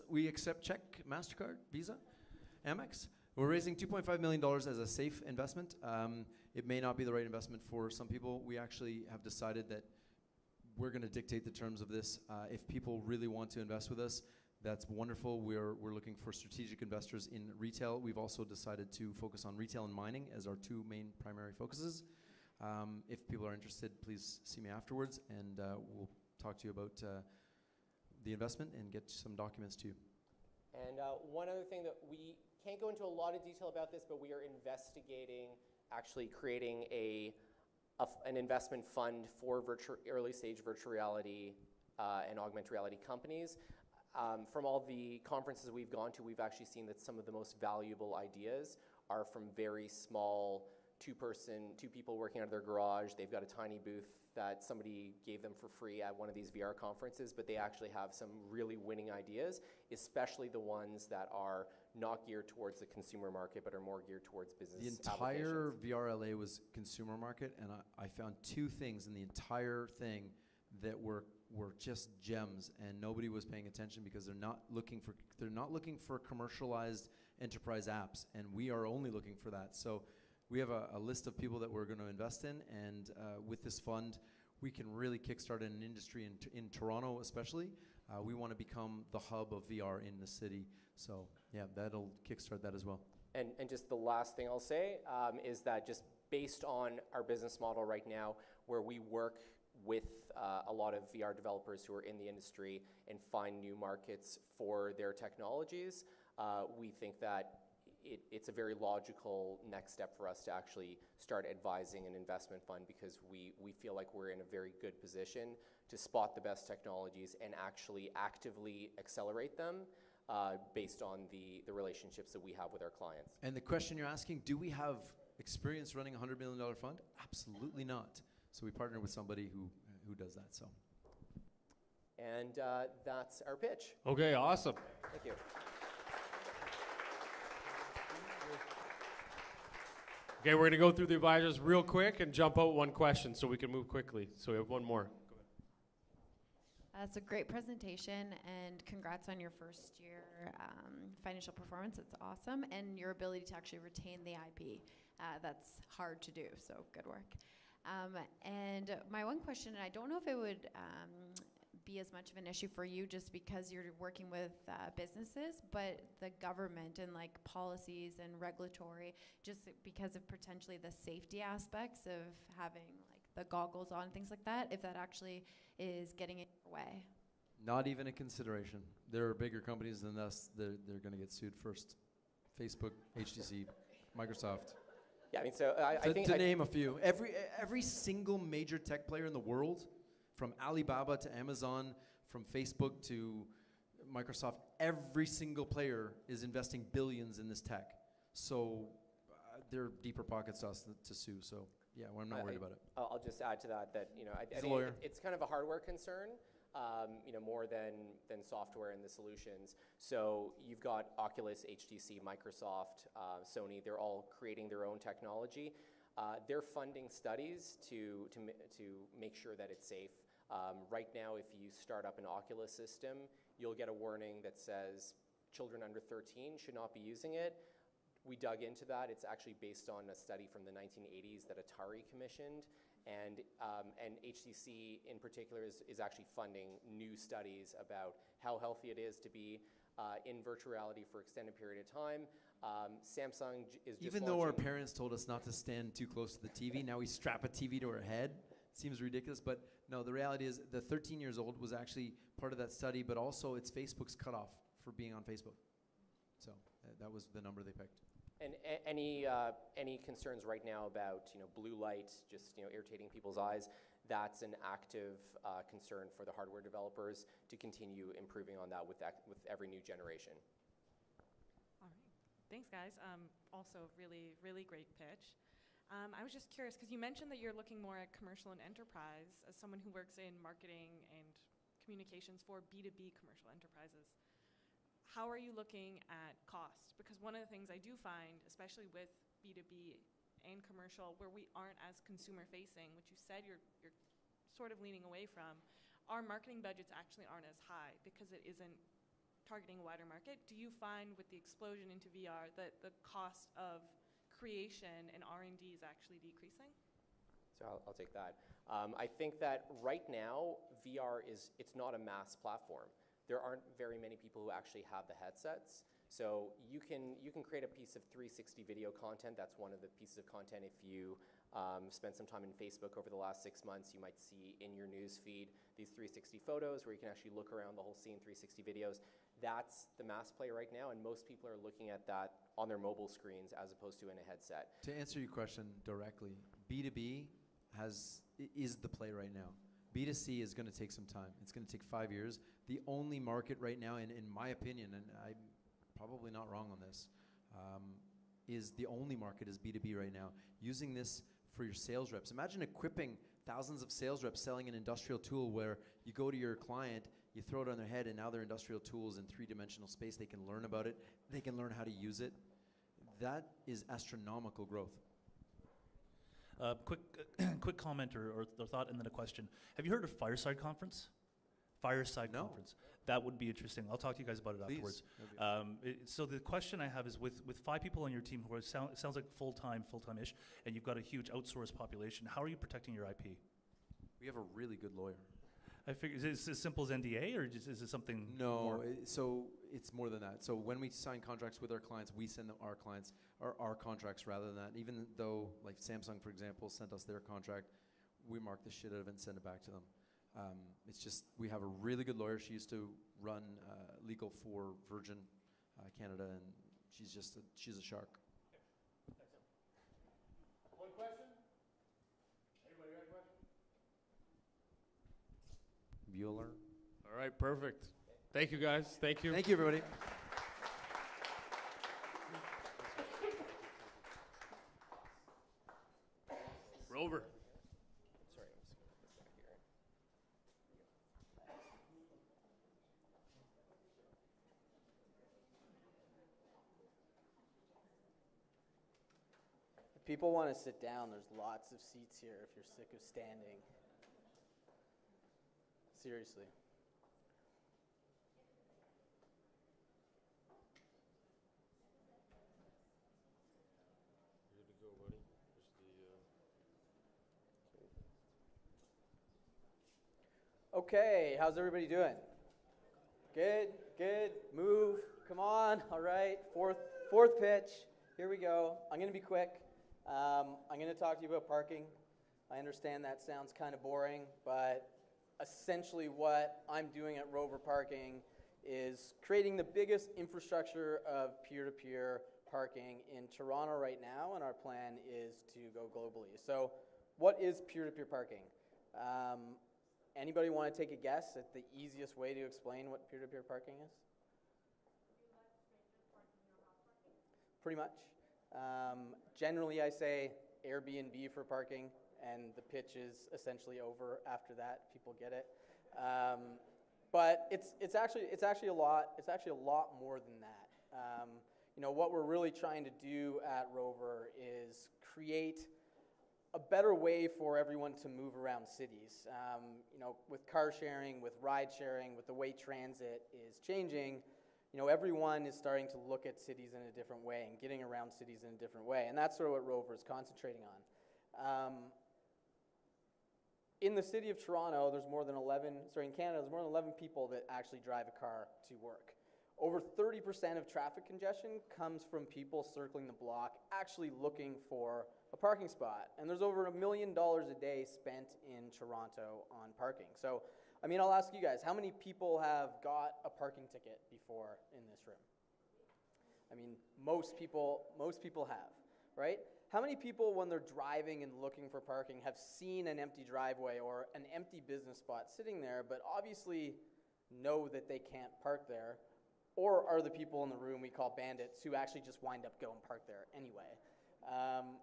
We accept check, MasterCard, Visa, Amex. We're raising $2.5 million as a safe investment. It may not be the right investment for some people. We actually have decided that we're going to dictate the terms of this. If people really want to invest with us, That's wonderful. We're looking for strategic investors in retail. We've also decided to focus on retail and mining as our two main primary focuses. If people are interested, please see me afterwards, and we'll talk to you about the investment and get some documents to you. And one other thing that we can't go into a lot of detail about this, but we are investigating actually creating an investment fund for early stage virtual reality and augmented reality companies. From all the conferences we've gone to, we've actually seen that some of the most valuable ideas are from very small two people working out of their garage. They've got a tiny booth that somebody gave them for free at one of these VR conferences, but they actually have some really winning ideas, especially the ones that are not geared towards the consumer market, but are more geared towards business The entire applications. VRLA was consumer market, and I found two things in the entire thing that were just gems, and nobody was paying attention because they're not looking for commercialized enterprise apps, and we are only looking for that. So we have a list of people that we're going to invest in, and with this fund, we can really kickstart an industry in Toronto especially. We want to become the hub of VR in the city. So yeah, that'll kickstart that as well. And just the last thing I'll say is that just based on our business model right now, where we work with a lot of VR developers who are in the industry and find new markets for their technologies, we think that it's a very logical next step for us to actually start advising an investment fund, because we feel like we're in a very good position to spot the best technologies and actually actively accelerate them based on the relationships that we have with our clients. And the question you're asking, do we have experience running a $100 million fund? Absolutely not. So we partner with somebody who does that. So. And that's our pitch. Okay, awesome. Thank you. Okay, we're going to go through the advisors real quick and jump out one question so we can move quickly. So we have one more. That's a great presentation, and congrats on your first year financial performance. It's awesome, and your ability to actually retain the IP. That's hard to do, so good work. And my one question, and I don't know if it would be as much of an issue for you just because you're working with businesses, but the government and like policies and regulatory, just because of potentially the safety aspects of having like the goggles on, things like that, if that actually is getting in your way. Not even a consideration. There are bigger companies than us. They're going to get sued first. Facebook, HTC, Microsoft. Yeah, I mean, so I think to name a few. Every single major tech player in the world, from Alibaba to Amazon, from Facebook to Microsoft, every single player is investing billions in this tech. So there are deeper pockets to us to sue. So yeah, well, I'm not worried about it. I'll just add to that you know, I He's a think lawyer. it's kind of a hardware concern, you know, more than software and the solutions. So you've got Oculus, HTC, Microsoft, Sony. They're all creating their own technology. They're funding studies to make sure that it's safe. Right now, if you start up an Oculus system, you'll get a warning that says children under 13 should not be using it. We dug into that. It's actually based on a study from the 1980s that Atari commissioned, and HTC in particular is actually funding new studies about how healthy it is to be in virtual reality for extended period of time. Samsung is just Even though our parents told us not to stand too close to the TV, now we strap a TV to our head. It seems ridiculous, but no, the reality is the 13 years old was actually part of that study, but also it's Facebook's cutoff for being on Facebook. So that was the number they picked. And any concerns right now about blue light just irritating people's eyes? That's an active concern for the hardware developers to continue improving on that with every new generation. All right, thanks guys. Also really, really great pitch. I was just curious because you mentioned that you're looking more at commercial and enterprise. As someone who works in marketing and communications for B2B commercial enterprises, how are you looking at cost? Because one of the things I do find, especially with B2B and commercial, where we aren't as consumer facing, which you said you're sort of leaning away from, our marketing budgets actually aren't as high because it isn't targeting a wider market. Do you find with the explosion into VR that the cost of creation and R&D is actually decreasing? So I'll take that. I think that right now VR it's not a mass platform. there aren't very many people who actually have the headsets. So you can create a piece of 360 video content. That's one of the pieces of content. If you spend some time in Facebook over the last 6 months, you might see in your news feed these 360 photos where you can actually look around the whole scene, 360 videos. That's the mass play right now, and most people are looking at that on their mobile screens as opposed to in a headset. To answer your question directly, B2B is the play right now. B2C is going to take some time. It's going to take 5 years. The only market right now, and in my opinion, and I'm probably not wrong on this, is the only market is B2B right now. Using this for your sales reps. Imagine equipping thousands of sales reps selling an industrial tool where you go to your client, you throw it on their head, and now their industrial tool is in three-dimensional space. They can learn about it. They can learn how to use it. That is astronomical growth. Quick comment or thought, and then a question. Have you heard of Fireside Conference? Fireside Conference. That would be interesting. I'll talk to you guys about it afterwards. So the question I have is, with 5 people on your team who are sounds like full-time-ish, and you've got a huge outsourced population, how are you protecting your IP? We have a really good lawyer. I figure, is it as simple as NDA, or is it something more? So it's more than that. So when we sign contracts with our clients, we send them our clients, our contracts rather than that. Even though, like Samsung, for example, sent us their contract, we mark the shit out of it and send it back to them. It's just, we have a really good lawyer. She used to run legal for Virgin Canada, and she's a shark. One question? Anybody got a question? Bueller. All right, perfect. Thank you, guys. Thank you. Thank you, everybody. Rover. Sorry, I'm just going to put this back here. If people want to sit down, there's lots of seats here if you're sick of standing. Seriously. Good to go, buddy. Okay, how's everybody doing? Good, good. Move. Come on. All right. Fourth pitch. Here we go. I'm going to be quick. I'm going to talk to you about parking. I understand that sounds kind of boring, but essentially what I'm doing at Rover Parking is creating the biggest infrastructure of peer-to-peer parking in Toronto right now, and our plan is to go globally. So what is peer-to-peer parking? Anybody want to take a guess at the easiest way to explain what peer-to-peer parking is? Pretty much. Generally, I say Airbnb for parking, and the pitch is essentially over after that. People get it. But it's actually a lot more than that. You know, what we're really trying to do at Rover is create a better way for everyone to move around cities. You know, with car sharing, with ride sharing, with the way transit is changing, you know, everyone is starting to look at cities in a different way and getting around cities in a different way. And that's sort of what Rover is concentrating on. In the city of Toronto, in Canada, there's more than 11 people that actually drive a car to work. Over 30% of traffic congestion comes from people circling the block, actually looking for a parking spot. And there's over $1 million a day spent in Toronto on parking. So, I mean, I'll ask you guys, how many people have got a parking ticket before in this room? I mean, most people have, right? How many people, when they're driving and looking for parking, have seen an empty driveway or an empty business spot sitting there, but obviously know that they can't park there? Or are the people in the room we call bandits who actually just wind up going park there anyway?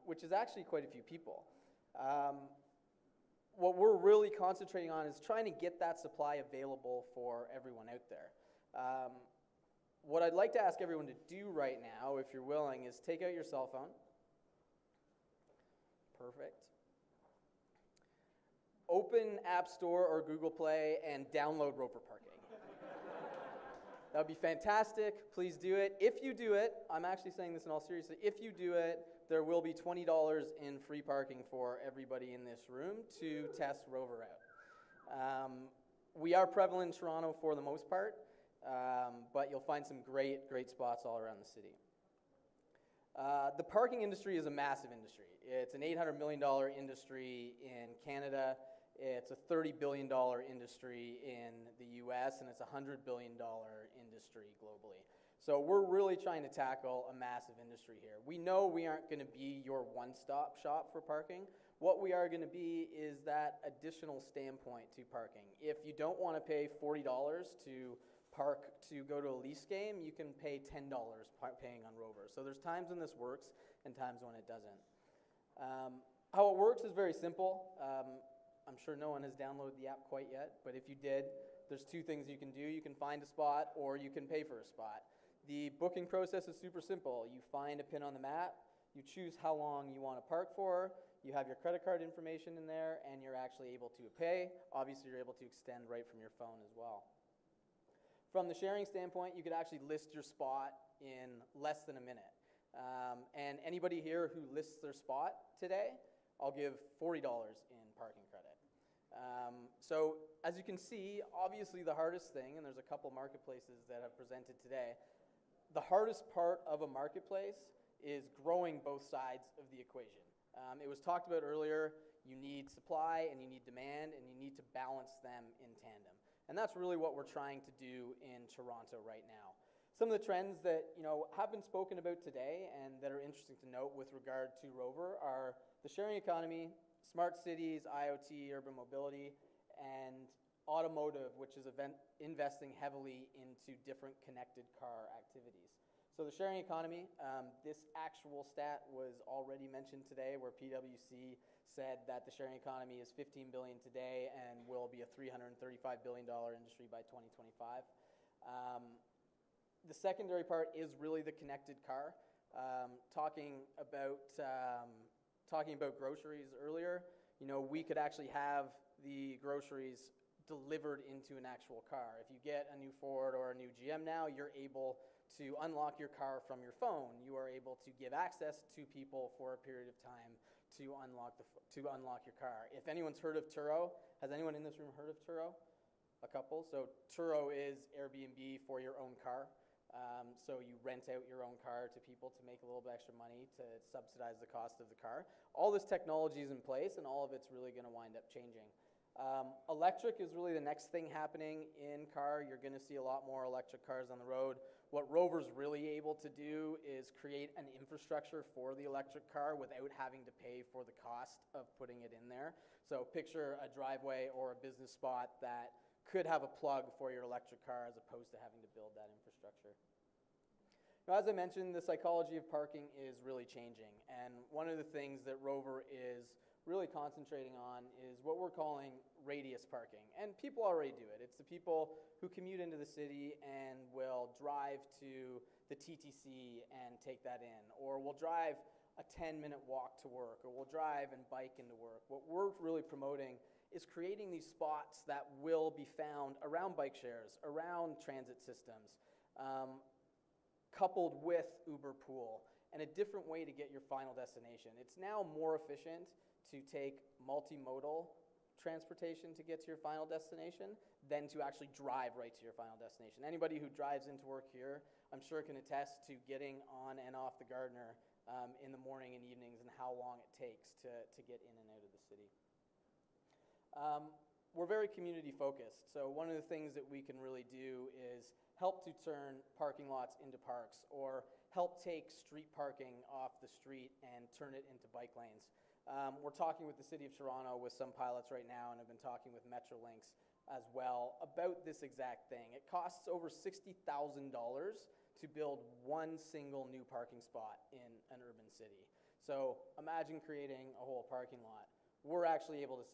Which is actually quite a few people. What we're really concentrating on is trying to get that supply available for everyone out there. What I'd like to ask everyone to do right now, if you're willing, is take out your cell phone. Perfect. Open App Store or Google Play and download Rover Parking. That would be fantastic. Please do it. If you do it, I'm actually saying this in all seriousness, if you do it, there will be $20 in free parking for everybody in this room to test Rover out. We are prevalent in Toronto for the most part. but you'll find some great spots all around the city. The parking industry is a massive industry. It's an $800 million industry in Canada. It's a $30 billion industry in the US, and it's a $100 billion industry globally. So we're really trying to tackle a massive industry here. We know we aren't going to be your one-stop shop for parking. What we are going to be is that additional standpoint to parking. If you don't want to pay $40 to park to go to a Leafs game, you can pay $10 paying on Rover. So there's times when this works and times when it doesn't. How it works is very simple. I'm sure no one has downloaded the app quite yet, but if you did, there's two things you can do. You can find a spot or you can pay for a spot. The booking process is super simple. You find a pin on the map, you choose how long you want to park for, you have your credit card information in there, and you're actually able to pay. Obviously, you're able to extend right from your phone as well. From the sharing standpoint, you could actually list your spot in less than a minute. And anybody here who lists their spot today, I'll give $40 in parking credit. So as you can see, obviously the hardest thing, and there's a couple marketplaces that have presented today, the hardest part of a marketplace is growing both sides of the equation. It was talked about earlier, you need supply and you need demand, and you need to balance them in tandem. And that's really what we're trying to do in Toronto right now. Some of the trends that have been spoken about today and that are interesting to note with regard to Rover are the sharing economy, smart cities, IoT, urban mobility, and automotive, which is investing heavily into different connected car activities. So the sharing economy, this actual stat was already mentioned today, where PwC said that the sharing economy is $15 billion today and will be a $335 billion industry by 2025. The secondary part is really the connected car. Talking about groceries earlier, we could actually have the groceries delivered into an actual car. If you get a new Ford or a new GM now, you're able to unlock your car from your phone. You are able to give access to people for a period of time to unlock your car. If anyone's heard of Turo, has anyone in this room heard of Turo? A couple. So Turo is Airbnb for your own car. So you rent out your own car to people to make a little bit extra money to subsidize the cost of the car. All this technology is in place, and all of it's really going to wind up changing. Electric is really the next thing happening in car. You're going to see a lot more electric cars on the road. What Rover's really able to do is create an infrastructure for the electric car without having to pay for the cost of putting it in there. So picture a driveway or a business spot that could have a plug for your electric car as opposed to having to build that infrastructure. Now, as I mentioned, the psychology of parking is really changing, and one of the things that Rover is really concentrating on is what we're calling radius parking. And people already do it. It's the people who commute into the city and will drive to the TTC and take that in, or will drive a 10-minute walk to work, or will drive and bike into work. What we're really promoting is creating these spots that will be found around bike shares, around transit systems, coupled with Uber Pool, and a different way to get your final destination. It's now more efficient to take multimodal transportation to get to your final destination than to actually drive right to your final destination. Anybody who drives into work here, I'm sure can attest to getting on and off the Gardiner in the morning and evenings and how long it takes to get in and out of the city. We're very community focused, so one of the things that we can really do is help to turn parking lots into parks, or help take street parking off the street and turn it into bike lanes. We're talking with the City of Toronto with some pilots right now, and have been talking with Metrolinx as well about this exact thing. It costs over $60,000 to build one single new parking spot in an urban city. So imagine creating a whole parking lot. We're actually able to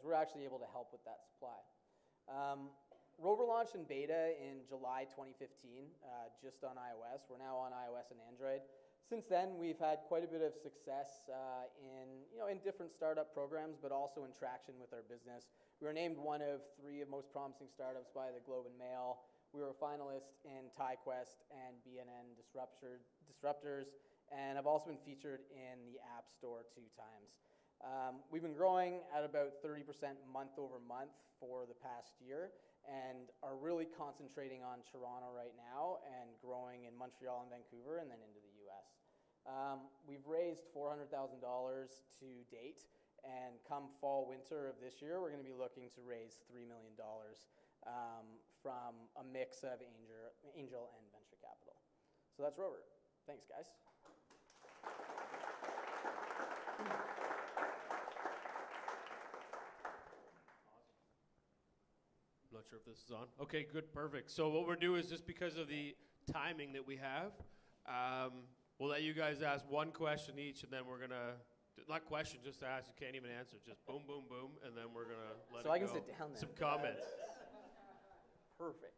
we're actually able to help with that supply. Rover launched in beta in July 2015, just on iOS. We're now on iOS and Android. Since then, we've had quite a bit of success in different startup programs, but also in traction with our business. We were named one of 3 of most promising startups by the Globe and Mail. We were a finalist in TieQuest and BNN Disruptors, and have also been featured in the App Store 2 times. We've been growing at about 30% month over month for the past year, and are really concentrating on Toronto right now and growing in Montreal and Vancouver and then into the US. We've raised $400,000 to date, and come fall, winter of this year, we're going to be looking to raise $3 million from a mix of angel and venture capital. So that's Rover. Thanks, guys. I'm not sure if this is on. Okay, good, perfect. So what we're doing is, just because of the timing that we have, we'll let you guys ask one question each, and then we're gonna, not question, just ask. You can't even answer. Just boom, boom, boom, and then we're gonna let it go. So I can sit down now. Some comments. Perfect.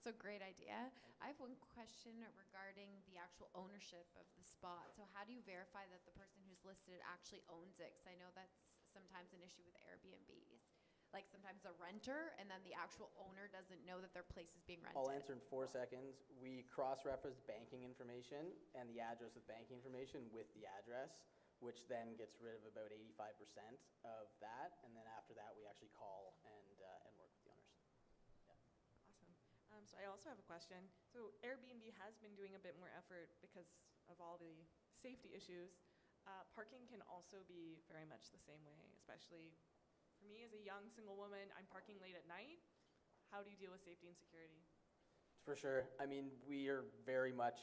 So great idea. I have one question regarding the actual ownership of the spot. So how do you verify that the person who's listed actually owns it? Because I know that's sometimes an issue with Airbnbs. Like sometimes a renter, and then the actual owner doesn't know that their place is being rented. I'll answer in 4 seconds. We cross-reference banking information and the address of banking information with the address, which then gets rid of about 85% of that. And then after that, we actually call and work with the owners. Awesome. So I also have a question. So Airbnb has been doing a bit more effort because of all the safety issues. Parking can also be very much the same way, especially for me as a young single woman. I'm parking late at night. How do you deal with safety and security? For sure. I mean, we are very much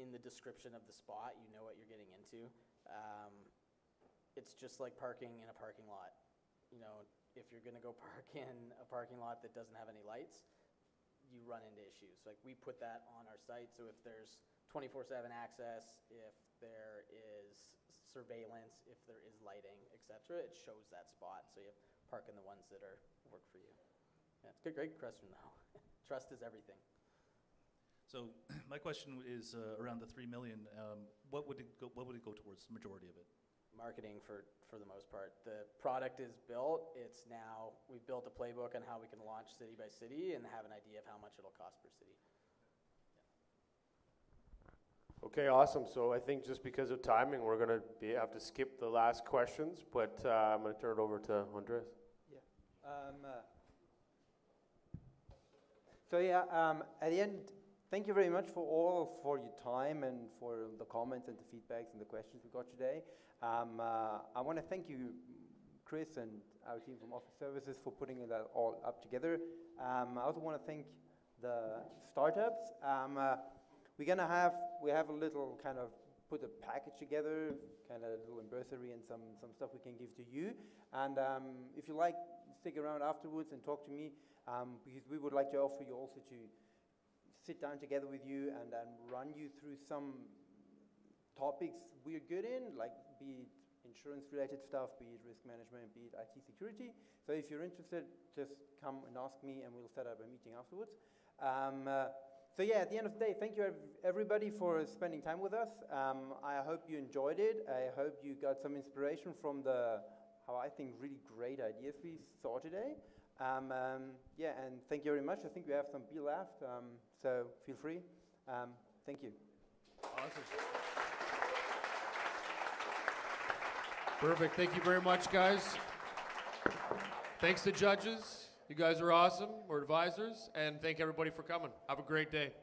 in the description of the spot. You know what you're getting into. It's just like parking in a parking lot. You know, if you're going to go park in a parking lot that doesn't have any lights, you run into issues. Like, we put that on our site, so if there's 24/7 access, if there is surveillance, if there is lighting, etc., it shows that spot. So you park in the ones that work for you. Yeah, it's a great question though. Trust is everything. So my question is around the $3 million. What would it go towards? The majority of it? Marketing for the most part. The product is built. It's now, we've built a playbook on how we can launch city by city and have an idea of how much it'll cost per city. Okay, awesome. So I think just because of timing, we're going to have to skip the last questions, but I'm going to turn it over to Andreas. Yeah. At the end, thank you very much for your time and for the comments and the feedbacks and the questions we got today. I want to thank you, Chris, and our team from Office Services for putting that all up together. I also want to thank the startups. We have a little kind of put a package together, kind of a little bursary and some stuff we can give to you. And if you like, stick around afterwards and talk to me, because we would like to offer you also to sit down together with you and run you through some topics we're good in, like be it insurance-related stuff, be it risk management, be it IT security. So if you're interested, just come and ask me, and we'll set up a meeting afterwards. So yeah, at the end of the day, thank you everybody for spending time with us. I hope you enjoyed it. I hope you got some inspiration from how I think really great ideas we saw today. Yeah, and thank you very much. I think we have some beer left, so feel free. Thank you. Awesome. Perfect. Thank you very much, guys. Thanks to judges. You guys are awesome. We're advisors. And thank everybody for coming. Have a great day.